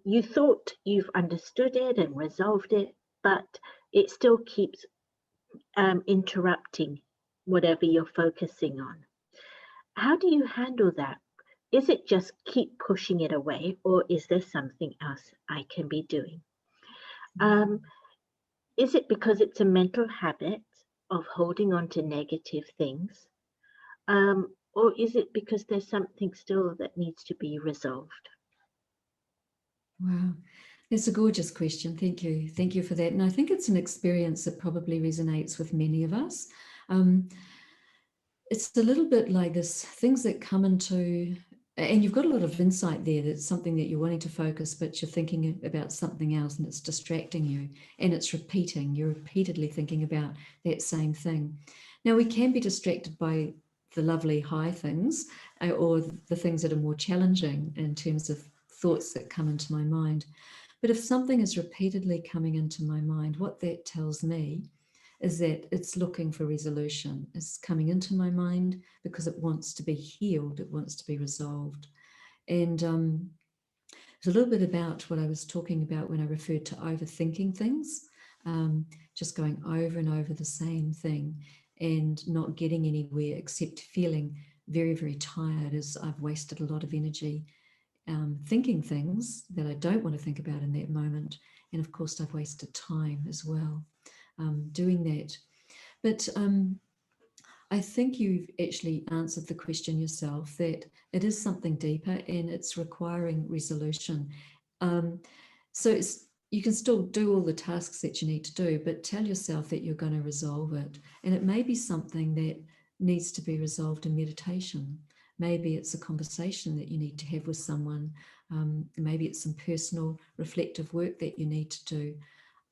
you thought you've understood it and resolved it, but it still keeps interrupting whatever you're focusing on. How do you handle that? Is it just keep pushing it away, or is there something else I can be doing? Is it because it's a mental habit of holding on to negative things? Or is it because there's something still that needs to be resolved? Wow, that's a gorgeous question. Thank you. Thank you for that. And I think it's an experience that probably resonates with many of us. It's a little bit like this, things that come into, and you've got a lot of insight there. That's something that you're wanting to focus, but you're thinking about something else and it's distracting you, and it's repeating. You're repeatedly thinking about that same thing. Now, we can be distracted by the lovely high things or the things that are more challenging in terms of thoughts that come into my mind. But if something is repeatedly coming into my mind, what that tells me is that it's looking for resolution. It's coming into my mind because it wants to be healed. It wants to be resolved. And it's a little bit about what I was talking about when I referred to overthinking things, just going over and over the same thing and not getting anywhere except feeling very, very tired, as I've wasted a lot of energy thinking things that I don't want to think about in that moment. And of course, I've wasted time as well doing that. But I think you've actually answered the question yourself, that it is something deeper and it's requiring resolution. So you can still do all the tasks that you need to do, but tell yourself that you're going to resolve it. And it may be something that needs to be resolved in meditation. Maybe it's a conversation that you need to have with someone. Maybe it's some personal reflective work that you need to do.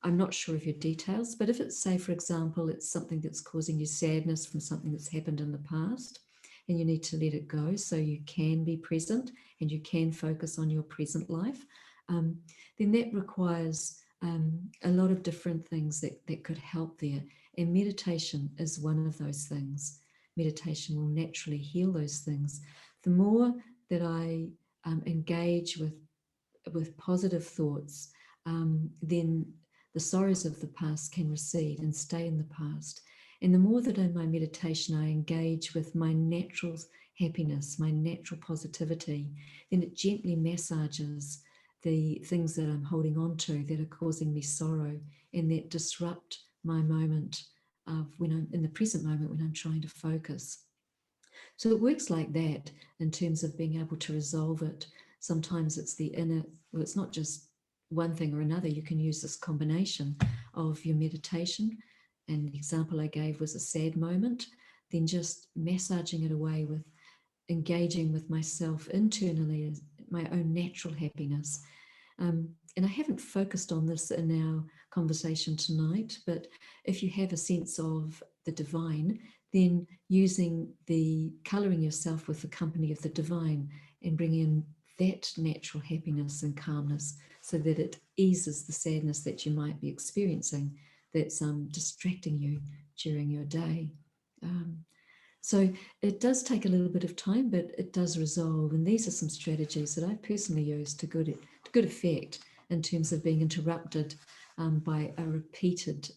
I'm not sure of your details, but if it's, say, for example, it's something that's causing you sadness from something that's happened in the past, and you need to let it go so you can be present and you can focus on your present life, then that requires a lot of different things that could help there. And meditation is one of those things. Meditation will naturally heal those things. The more that I engage with positive thoughts, then the sorrows of the past can recede and stay in the past. And the more that in my meditation I engage with my natural happiness, my natural positivity, then it gently massages the things that I'm holding on to that are causing me sorrow and that disrupt my moment of when I'm in the present moment when I'm trying to focus. So it works like that in terms of being able to resolve it. Sometimes it's the inner, well, it's not just one thing or another. You can use this combination of your meditation. And the example I gave was a sad moment, then just massaging it away with engaging with myself internally as my own natural happiness. And I haven't focused on this in our conversation tonight, but if you have a sense of the divine, then coloring yourself with the company of the divine and bring in that natural happiness and calmness so that it eases the sadness that you might be experiencing that's distracting you during your day. So it does take a little bit of time, but it does resolve. And these are some strategies that I've personally used to good effect in terms of being interrupted by a repeated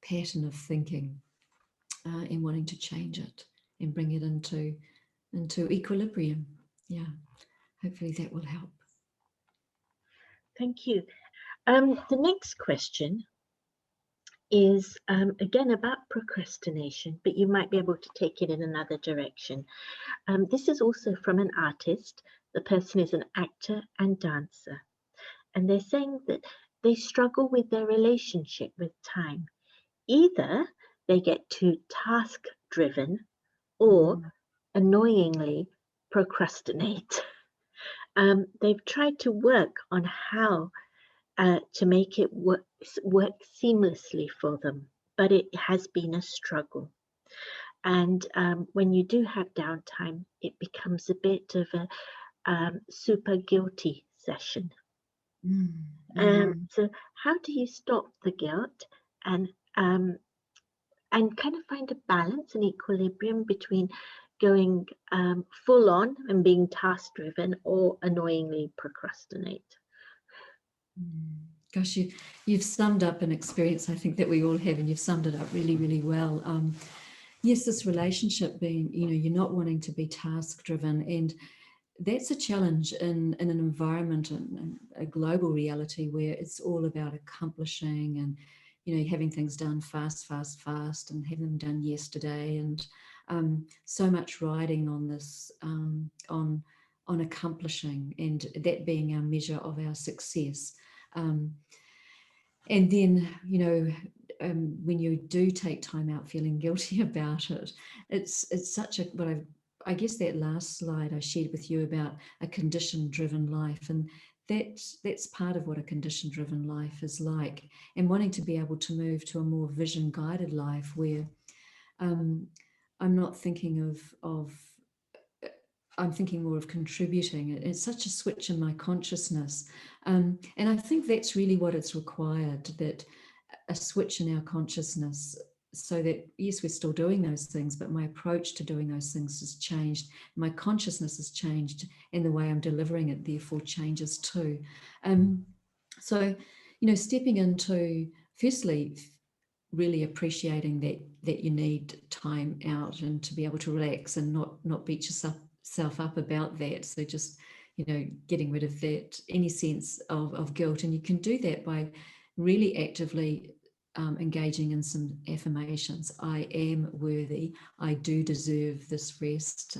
pattern of thinking and wanting to change it and bring it into equilibrium. Yeah, hopefully that will help. Thank you. The next question is again about procrastination, but you might be able to take it in another direction. This is also from an artist. The person is an actor and dancer. And they're saying that they struggle with their relationship with time. Either they get too task driven or annoyingly procrastinate. They've tried to work on how to make it work seamlessly for them, but it has been a struggle. And when you do have downtime, it becomes a bit of a super guilty session. So how do you stop the guilt and kind of find a balance and equilibrium between going full on and being task driven or annoyingly procrastinate? Gosh, you've summed up an experience I think that we all have, and you've summed it up really, really well. Yes, this relationship being, you're not wanting to be task driven, and that's a challenge in an environment and a global reality where it's all about accomplishing and, having things done fast, and having them done yesterday, and so much riding on this, on accomplishing, and that being our measure of our success. And then, when you do take time out feeling guilty about it, it's such a, I guess that last slide I shared with you about a condition-driven life, and that's part of what a condition-driven life is like, and wanting to be able to move to a more vision-guided life where I'm not thinking I'm thinking more of contributing. It's such a switch in my consciousness. And I think that's really what it's required, that a switch in our consciousness, so that, yes, we're still doing those things, but my approach to doing those things has changed. My consciousness has changed, and the way I'm delivering it, therefore, changes too. So, stepping into, firstly, really appreciating that you need time out and to be able to relax and not beat yourself up about that. So just, getting rid of that, any sense of guilt. And you can do that by really actively engaging in some affirmations. I am worthy. I do deserve this rest.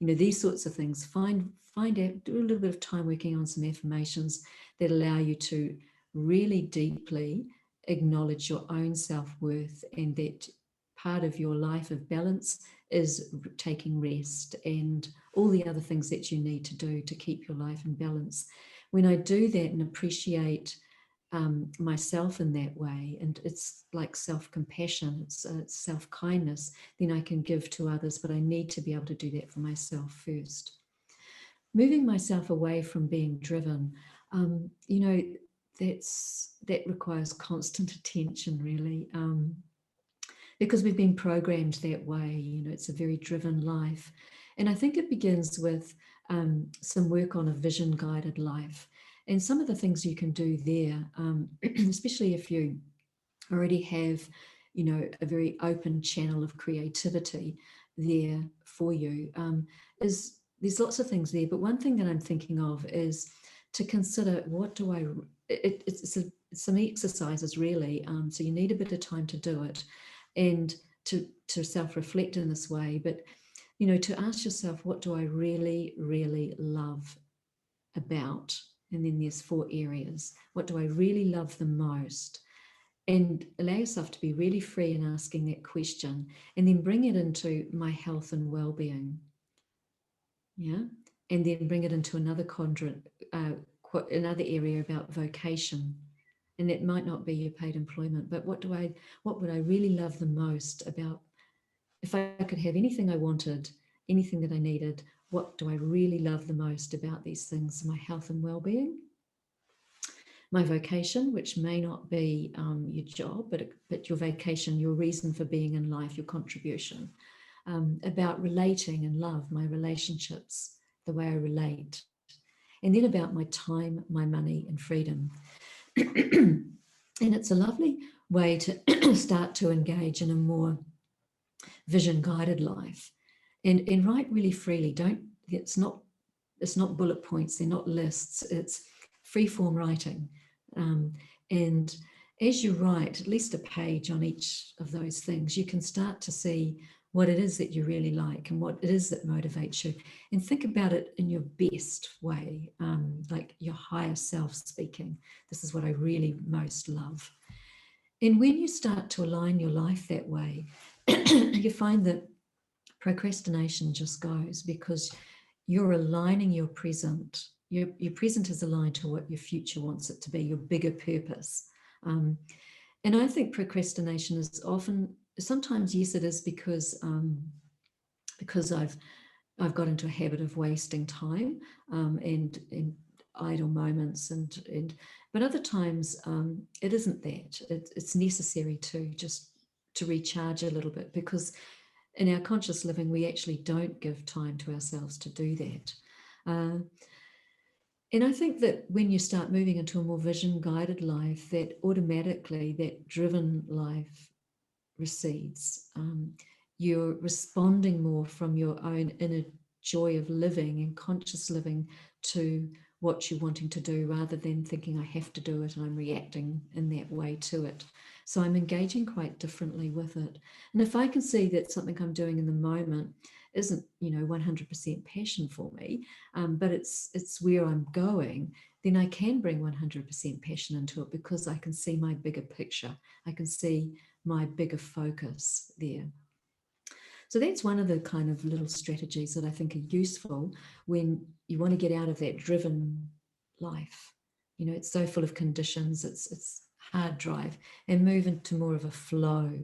These sorts of things. Find out, do a little bit of time working on some affirmations that allow you to really deeply acknowledge your own self-worth, and that part of your life of balance is taking rest and all the other things that you need to do to keep your life in balance. When I do that and appreciate myself in that way, and it's like self-compassion, it's self-kindness, then I can give to others, but I need to be able to do that for myself first. Moving myself away from being driven, that requires constant attention, really, because we've been programmed that way. It's a very driven life. And I think it begins with some work on a vision-guided life. And some of the things you can do there, especially if you already have, a very open channel of creativity there for you, is there's lots of things there. But one thing that I'm thinking of is to consider, what do I, it's some exercises really. So you need a bit of time to do it, and to self-reflect in this way. But, to ask yourself, what do I really, really love about? And then there's 4 areas. What do I really love the most? And allow yourself to be really free in asking that question, and then bring it into my health and well-being. Yeah. And then bring it into another quadrant, another area about vocation. And it might not be your paid employment, but what would I really love the most about, if I could have anything I wanted, anything that I needed, what do I really love the most about these things? My health and well-being, my vocation, which may not be your job, but your vocation, your reason for being in life, your contribution, about relating and love, my relationships, the way I relate, and then about my time, my money, and freedom. And it's a lovely way to start to engage in a more vision-guided life, and write really freely. It's not bullet points, they're not lists, it's free-form writing. And as you write at least a page on each of those things, you can start to see what it is that you really like and what it is that motivates you, and think about it in your best way, like your higher self speaking. This is what I really most love. And when you start to align your life that way, you find that procrastination just goes, because you're aligning your present. Your present is aligned to what your future wants it to be, your bigger purpose. And I think procrastination is often, sometimes, yes, it is because I've got into a habit of wasting time, and idle moments, and but other times it isn't that. It's necessary to just to recharge a little bit, because in our conscious living we actually don't give time to ourselves to do that. And I think that when you start moving into a more vision guided life, that automatically that driven life recedes. You're responding more from your own inner joy of living and conscious living to what you're wanting to do, rather than thinking I have to do it and I'm reacting in that way to it. So I'm engaging quite differently with it. And if I can see that something I'm doing in the moment isn't, 100% passion for me, but it's where I'm going, then I can bring 100% passion into it, because I can see my bigger picture. I can see my bigger focus there. So that's one of the kind of little strategies that I think are useful when you want to get out of that driven life. It's so full of conditions, it's hard drive, and move into more of a flow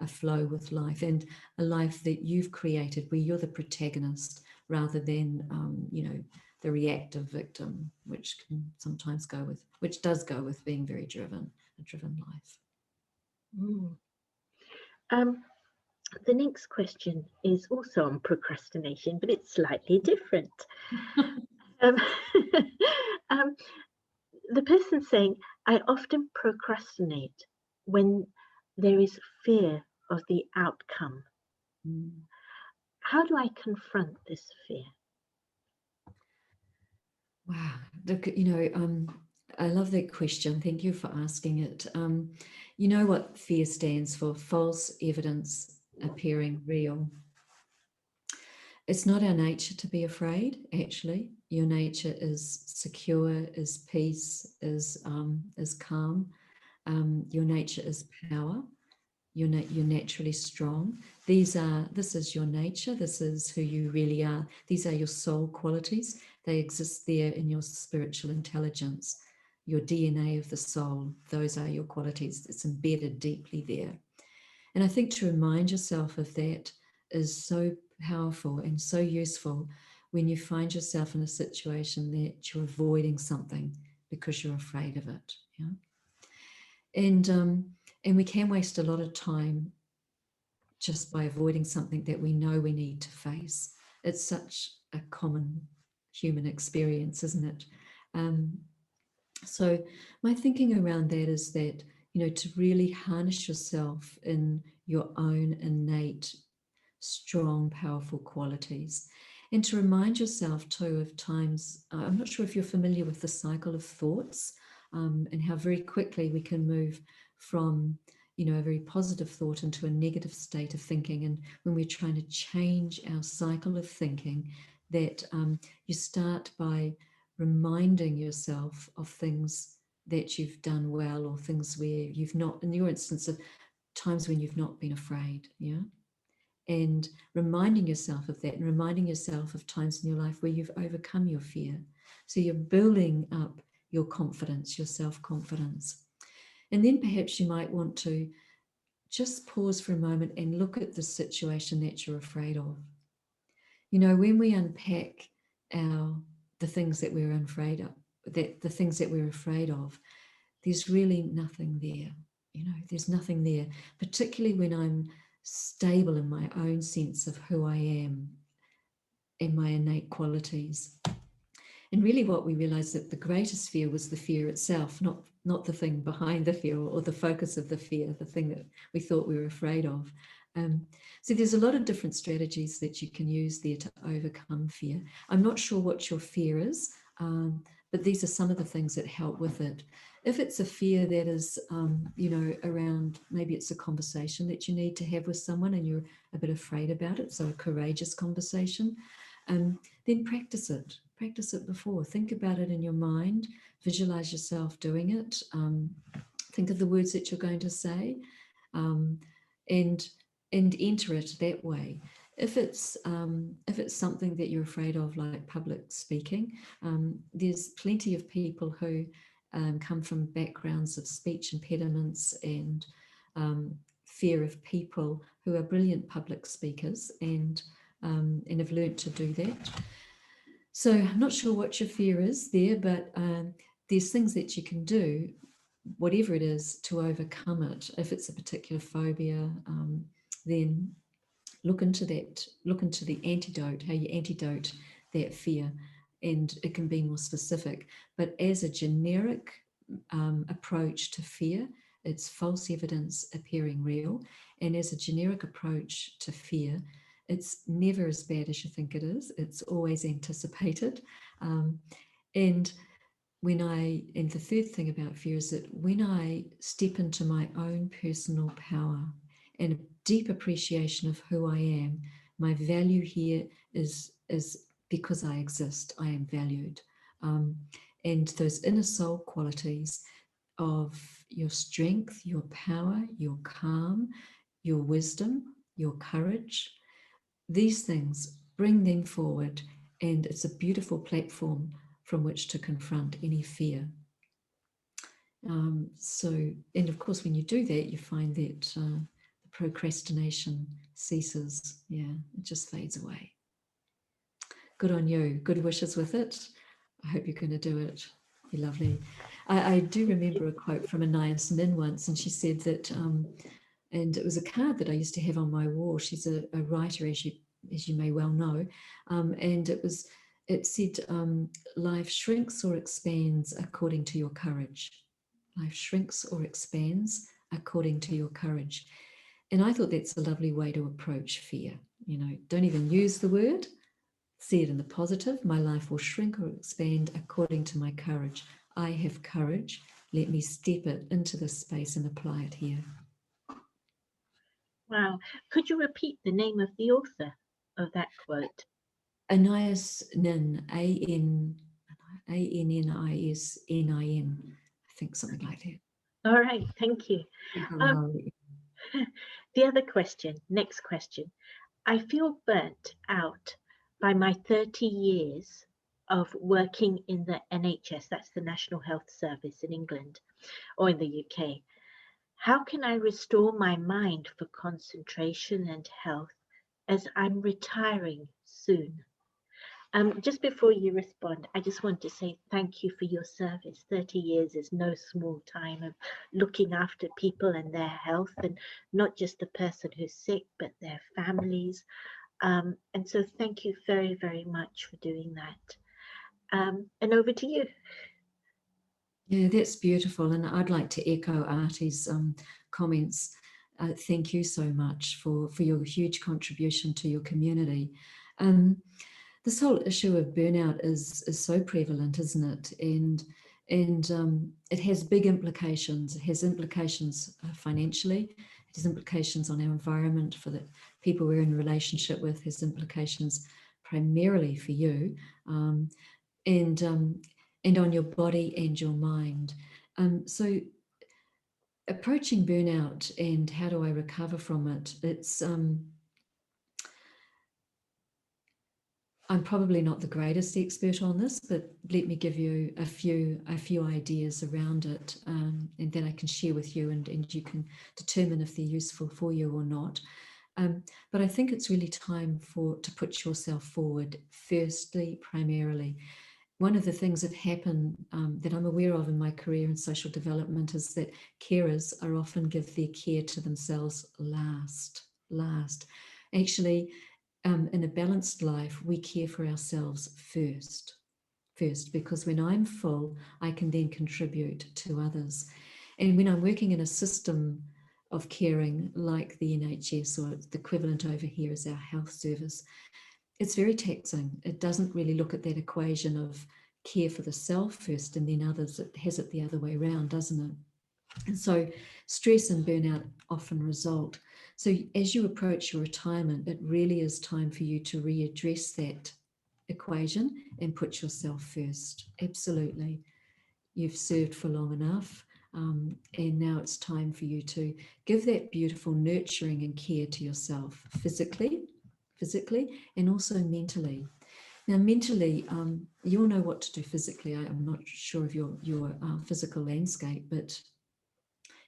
with life, and a life that you've created where you're the protagonist rather than, the reactive victim, which can sometimes does go with being very driven, a driven life. The next question is also on procrastination, but it's slightly different. um, the person saying, I often procrastinate when there is fear of the outcome. How do I confront this fear? Wow. Look, I love that question. Thank you for asking it. You know what fear stands for? False evidence appearing real. It's not our nature to be afraid, actually. Your nature is secure, is peace, is calm. Your nature is power. You're naturally strong. This is your nature. This is who you really are. These are your soul qualities. They exist there in your spiritual intelligence, your DNA of the soul. Those are your qualities. It's embedded deeply there. And I think to remind yourself of that is so powerful and so useful when you find yourself in a situation that you're avoiding something because you're afraid of it. Yeah. And we can waste a lot of time just by avoiding something that we know we need to face. It's such a common human experience, isn't it? So my thinking around that is that, to really harness yourself in your own innate, strong, powerful qualities. And to remind yourself too of times, I'm not sure if you're familiar with the cycle of thoughts, and how very quickly we can move from, a very positive thought into a negative state of thinking. And when we're trying to change our cycle of thinking, that you start by reminding yourself of things that you've done well, or things where you've not, in your instance, of times when you've not been afraid. Yeah. And reminding yourself of that, and reminding yourself of times in your life where you've overcome your fear. So you're building up your confidence, your self-confidence. And then perhaps you might want to just pause for a moment and look at the situation that you're afraid of. When we unpack the things that we're afraid of, the things that we're afraid of, there's really nothing there. There's nothing there, particularly when I'm stable in my own sense of who I am and my innate qualities. And really what we realized, that the greatest fear was the fear itself, not the thing behind the fear, or the focus of the fear, the thing that we thought we were afraid of. So there's a lot of different strategies that you can use there to overcome fear. I'm not sure what your fear is, but these are some of the things that help with it. If it's a fear that is, you know, around, maybe it's a conversation that you need to have with someone and you're a bit afraid about it, so a courageous conversation, then practice it. Practice it before. Think about it in your mind. Visualize yourself doing it. Think of the words that you're going to say, and enter it that way. If it's something that you're afraid of, like public speaking, there's plenty of people who come from backgrounds of speech impediments and fear of people, who are brilliant public speakers and have learnt to do that. So I'm not sure what your fear is there, but there's things that you can do, whatever it is, to overcome it. If it's a particular phobia, then look into that, look into the antidote, how you antidote that fear, and it can be more specific. But as a generic approach to fear, it's false evidence appearing real. And as a generic approach to fear, it's never as bad as you think it is. It's always anticipated. And the third thing about fear is that when I step into my own personal power and a deep appreciation of who I am, my value here is because I exist, I am valued. And those inner soul qualities of your strength, your power, your calm, your wisdom, your courage, these things, bring them forward, and it's a beautiful platform from which to confront any fear. And of course, when you do that, you find that the procrastination ceases. Yeah, it just fades away. Good on you. Good wishes with it. I hope you're going to do it. You're lovely. I do remember a quote from Anaya Nin once, and she said that, and it was a card that I used to have on my wall. She's a writer, as you may well know, and it said, life shrinks or expands according to your courage. Life shrinks or expands according to your courage. And I thought that's a lovely way to approach fear. You know, don't even use the word, see it in the positive. My life will shrink or expand according to my courage. I have courage. Let me step it into this space and apply it here. Wow. Could you repeat the name of the author of that quote? Anaya Nin, Annisnin. I think something like that. All right, thank you. The other question, next question. I feel burnt out by my 30 years of working in the NHS, that's the National Health Service in England or in the UK. How can I restore my mind for concentration and health as I'm retiring soon? Just before you respond, I just want to say thank you for your service. 30 years is no small time of looking after people and their health, and not just the person who's sick, but their families. And so thank you very, very much for doing that. And over to you. Yeah, that's beautiful. And I'd like to echo Artie's comments. Thank you so much for your huge contribution to your community. This whole issue of burnout is so prevalent, isn't it? And it has big implications. It has implications financially. It has implications on our environment, for the people we're in relationship with. It has implications primarily for you, and on your body and your mind. So approaching burnout and how do I recover from it? It's I'm probably not the greatest expert on this, but let me give you a few ideas around it, and then I can share with you, and you can determine if they're useful for you or not. But I think it's really time to put yourself forward firstly, primarily. One of the things that happen that I'm aware of in my career in social development is that carers are often give their care to themselves last. Actually, in a balanced life, we care for ourselves first, because when I'm full, I can then contribute to others. And when I'm working in a system of caring like the NHS, or the equivalent over here is our health service, it's very taxing. It doesn't really look at that equation of care for the self first and then others, it has it the other way around, doesn't it? And so stress and burnout often result. So as you approach your retirement, it really is time for you to readdress that equation and put yourself first. Absolutely. You've served for long enough. And now it's time for you to give that beautiful nurturing and care to yourself physically, and also mentally. Now, mentally, you'll know what to do physically. I'm not sure of your physical landscape, but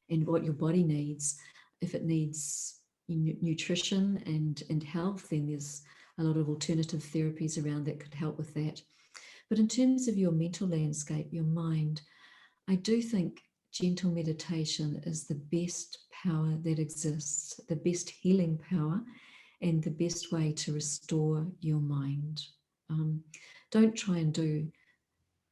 and what your body needs. If it needs nutrition and health, then there's a lot of alternative therapies around that could help with that. But in terms of your mental landscape, your mind, I do think gentle meditation is the best power that exists, the best healing power, and the best way to restore your mind. Don't try and do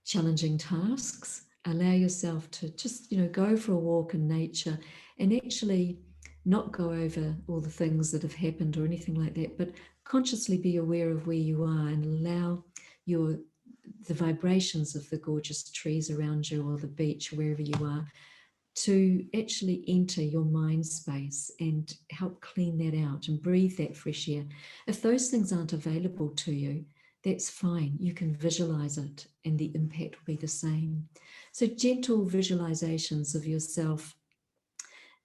challenging tasks. Allow yourself to just, go for a walk in nature and actually not go over all the things that have happened or anything like that, but consciously be aware of where you are and allow the vibrations of the gorgeous trees around you or the beach, wherever you are, to actually enter your mind space and help clean that out and breathe that fresh air. If those things aren't available to you, that's fine. You can visualize it and the impact will be the same. So gentle visualizations of yourself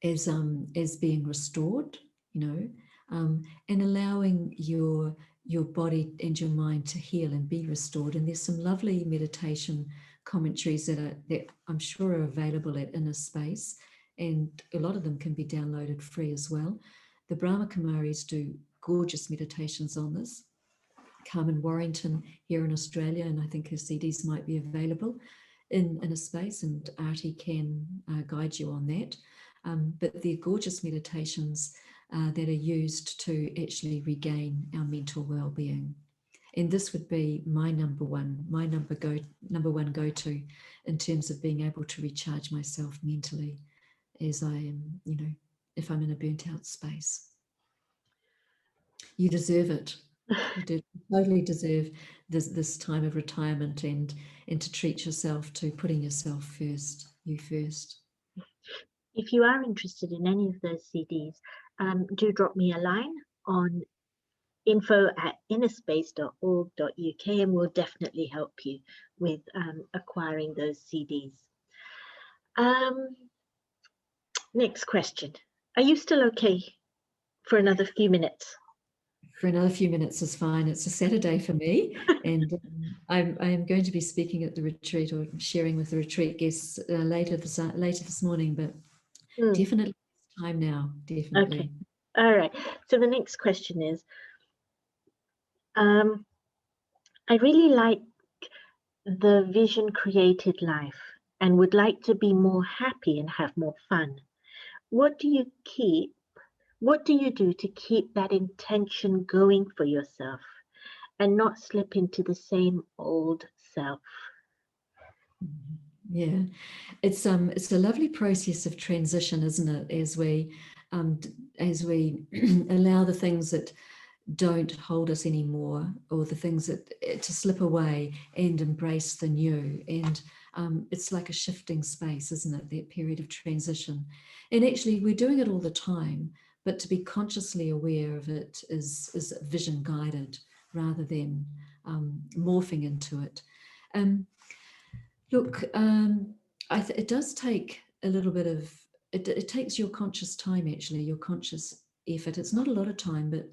as being restored, and allowing your body and your mind to heal and be restored. And there's some lovely meditation commentaries that I'm sure are available at Inner Space, and a lot of them can be downloaded free as well. The Brahma Kumaris do gorgeous meditations on this. Carmen Warrington here in Australia, and I think her CDs might be available in Inner Space, and Artie can guide you on that. But they're gorgeous meditations that are used to actually regain our mental well-being. And this would be my number one go-to in terms of being able to recharge myself mentally as I am, if I'm in a burnt out space. You deserve it. You totally deserve this time of retirement and to treat yourself, to putting yourself first, you first. If you are interested in any of those CDs, do drop me a line on info@innerspace.org.uk, and we'll definitely help you with acquiring those CDs. Next question. Are you still okay for another few minutes? For another few minutes is fine. It's a Saturday for me, and I am going to be speaking at the retreat or sharing with the retreat guests later this morning, but definitely it's time now, definitely. Okay. All right. So the next question is, I really like the vision created life and would like to be more happy and have more fun. What do you do to keep that intention going for yourself and not slip into the same old self? Yeah, it's a lovely process of transition, isn't it? As we allow the things that don't hold us anymore, or the things that to slip away and embrace the new. And it's like a shifting space, isn't it? That period of transition. And actually, we're doing it all the time, but to be consciously aware of it is vision guided rather than morphing into it. Look, it does take a little bit of, it takes your conscious time, actually, your conscious effort. It's not a lot of time, but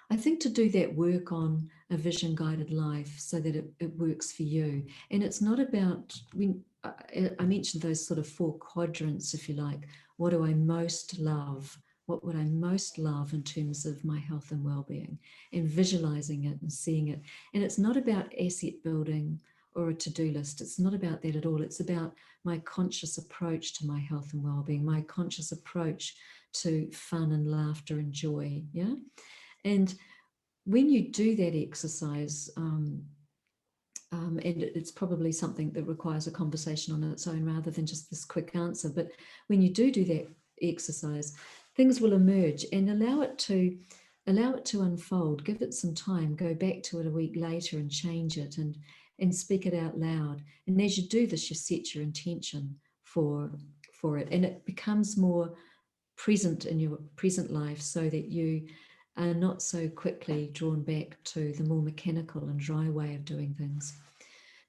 I think to do that work on a vision guided life so that it works for you. And it's not about, I mentioned those sort of 4 quadrants, if you like. What do I most love? What would I most love in terms of my health and well-being, and visualizing it and seeing it. And it's not about asset building or a to-do list. It's not about that at all. It's about my conscious approach to my health and well-being, my conscious approach to fun and laughter and joy. Yeah. And when you do that exercise, and it's probably something that requires a conversation on its own rather than just this quick answer, but when you do that exercise, things will emerge, and allow it to allow it to unfold, give it some time, go back to it a week later and change it and speak it out loud. And as you do this, you set your intention for it, and it becomes more present in your present life, so that you are not so quickly drawn back to the more mechanical and dry way of doing things.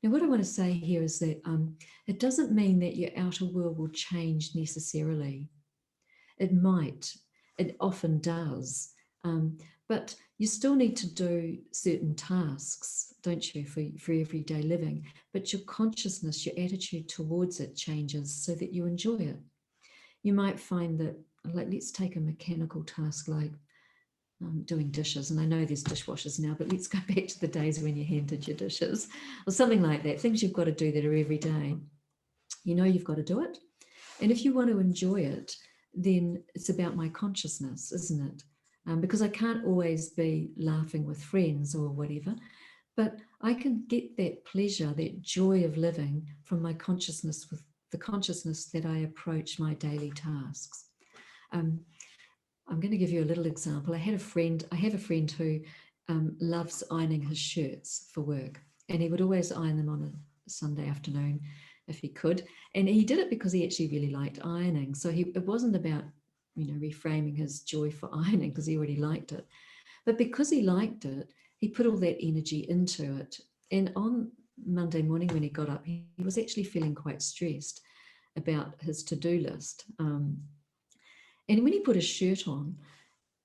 Now, what I want to say here is that it doesn't mean that your outer world will change necessarily. It might, it often does, but you still need to do certain tasks, don't you, for everyday living. But your consciousness, your attitude towards it changes so that you enjoy it. You might find that, like, let's take a mechanical task like doing dishes. And I know there's dishwashers now, but let's go back to the days when you handed your dishes or something like that. Things you've got to do that are every day. You know you've got to do it. And if you want to enjoy it, then it's about my consciousness, isn't it? Because I can't always be laughing with friends or whatever, but I can get that pleasure, that joy of living from my consciousness, with the consciousness that I approach my daily tasks. I'm going to give you a little example. I have a friend who loves ironing his shirts for work, and he would always iron them on a Sunday afternoon if he could. And he did it because he actually really liked ironing. So it wasn't about, reframing his joy for ironing because he already liked it. But because he liked it, he put all that energy into it. And on Monday morning when he got up, he was actually feeling quite stressed about his to-do list. And when he put his shirt on,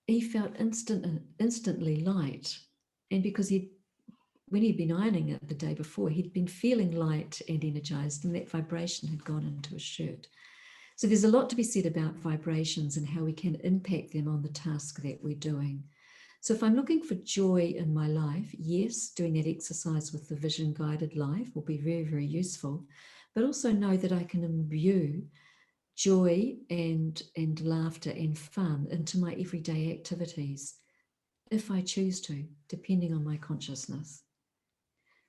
he felt instantly light. And because when he'd been ironing it the day before, he'd been feeling light and energized, and that vibration had gone into his shirt. So there's a lot to be said about vibrations and how we can impact them on the task that we're doing. So if I'm looking for joy in my life, yes, doing that exercise with the vision guided life will be very, very useful, but also know that I can imbue joy and laughter and fun into my everyday activities if I choose to, depending on my consciousness.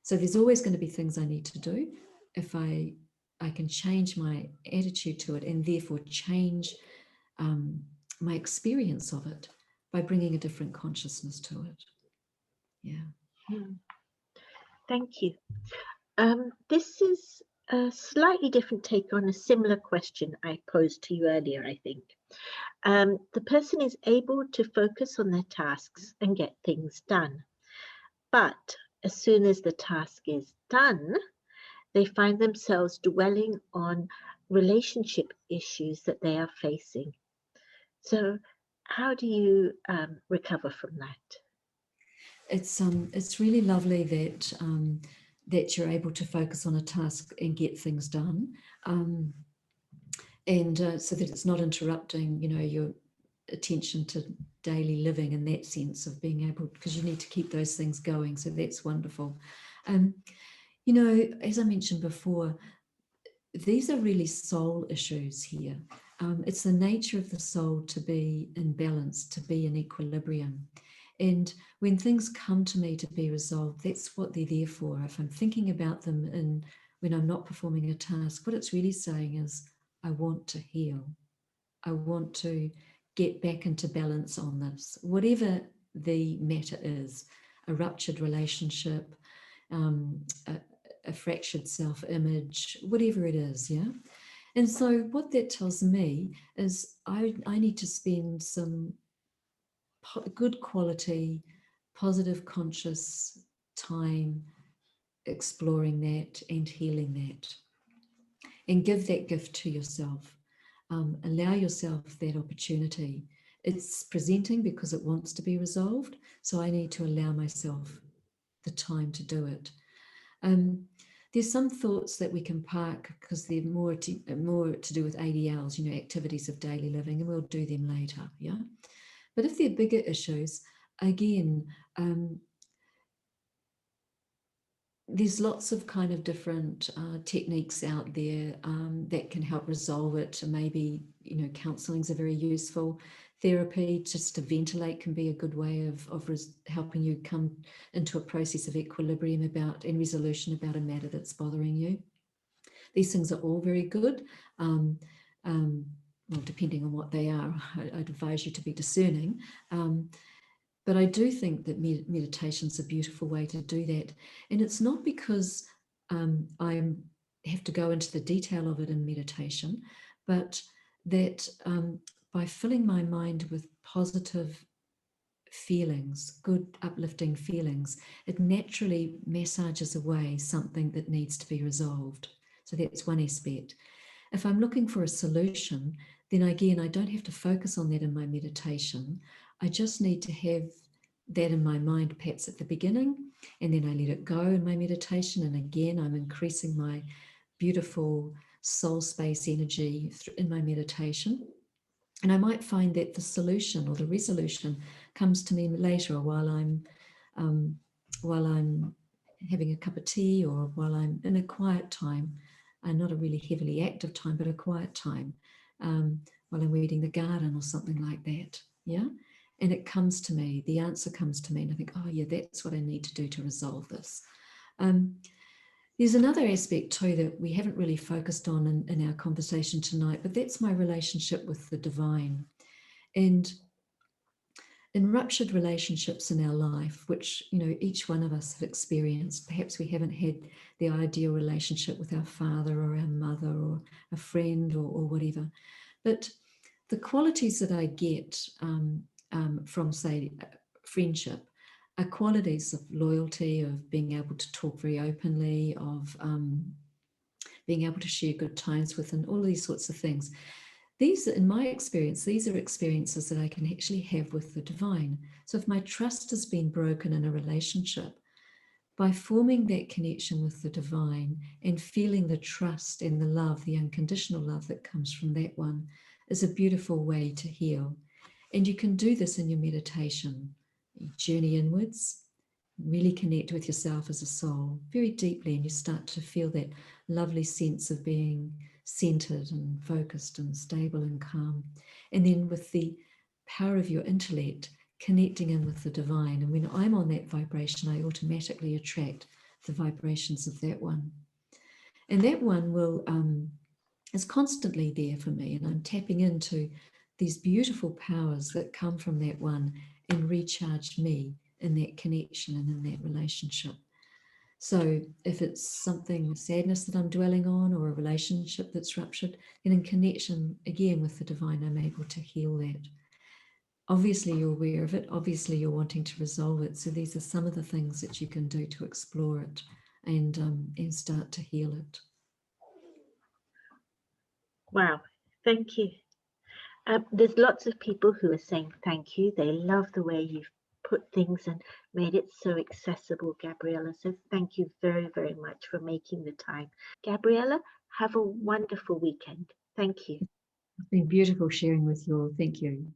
So there's always going to be things I need to do. If I can change my attitude to it and therefore change my experience of it by bringing a different consciousness to it. Yeah. Thank you. This is a slightly different take on a similar question I posed to you earlier, I think. The person is able to focus on their tasks and get things done. But as soon as the task is done, they find themselves dwelling on relationship issues that they are facing. So how do you recover from that? It's really lovely that that you're able to focus on a task and get things done, and so that it's not interrupting, your attention to daily living in that sense of being able, because you need to keep those things going. So that's wonderful. As I mentioned before, these are really soul issues here. It's the nature of the soul to be in balance, to be in equilibrium. And when things come to me to be resolved, that's what they're there for. If I'm thinking about them when I'm not performing a task, what it's really saying is, I want to heal. I want to get back into balance on this, whatever the matter is, a ruptured relationship, a fractured self-image, whatever it is, yeah? And so what that tells me is I need to spend some good quality, positive, conscious time exploring that and healing that. And give that gift to yourself. Allow yourself that opportunity. It's presenting because it wants to be resolved, so I need to allow myself the time to do it. There's some thoughts that we can park because they're more to do with ADLs, activities of daily living, and we'll do them later, yeah? But if they're bigger issues, again, there's lots of kind of different techniques out there that can help resolve it. Maybe, counselling is a very useful. Therapy, just to ventilate, can be a good way of helping you come into a process of equilibrium and resolution about a matter that's bothering you. These things are all very good. Well, depending on what they are, I'd advise you to be discerning. But I do think that meditation's a beautiful way to do that. And it's not because I have to go into the detail of it in meditation, but that by filling my mind with positive feelings, good uplifting feelings, it naturally massages away something that needs to be resolved. So that's one aspect. If I'm looking for a solution, then again, I don't have to focus on that in my meditation. I just need to have that in my mind perhaps at the beginning, and then I let it go in my meditation. And again, I'm increasing my beautiful soul space energy in my meditation. And I might find that the solution or the resolution comes to me later, or while I'm having a cup of tea, or while I'm in a quiet time, and not a really heavily active time, but a quiet time, while I'm weeding the garden or something like that. Yeah. And it comes to me, the answer comes to me, and I think, oh yeah, that's what I need to do to resolve this. There's another aspect too that we haven't really focused on in our conversation tonight, but that's my relationship with the divine. And in ruptured relationships in our life, which, you know, each one of us have experienced, perhaps we haven't had the ideal relationship with our father or our mother or a friend or whatever, but the qualities that I get from, say, friendship are qualities of loyalty, of being able to talk very openly, of being able to share good times with, and all these sorts of things. These, in my experience, these are experiences that I can actually have with the divine. So if my trust has been broken in a relationship, by forming that connection with the divine and feeling the trust and the love, the unconditional love that comes from that one, is a beautiful way to heal. And you can do this in your meditation. You journey inwards, really connect with yourself as a soul very deeply, and you start to feel that lovely sense of being centered and focused and stable and calm. And then with the power of your intellect, connecting in with the divine. And when I'm on that vibration, I automatically attract the vibrations of that one. And that one will is constantly there for me, and I'm tapping into these beautiful powers that come from that one and recharge me in that connection and in that relationship. So if it's something, sadness that I'm dwelling on, or a relationship that's ruptured, then in connection again with the divine, I'm able to heal that. Obviously you're aware of it, obviously you're wanting to resolve it. So these are some of the things that you can do to explore it and start to heal it. Wow, thank you. There's lots of people who are saying thank you. They love the way you've put things and made it so accessible, Gabriella. So thank you very, very much for making the time. Gabriella, have a wonderful weekend. Thank you. It's been beautiful sharing with you all. Thank you.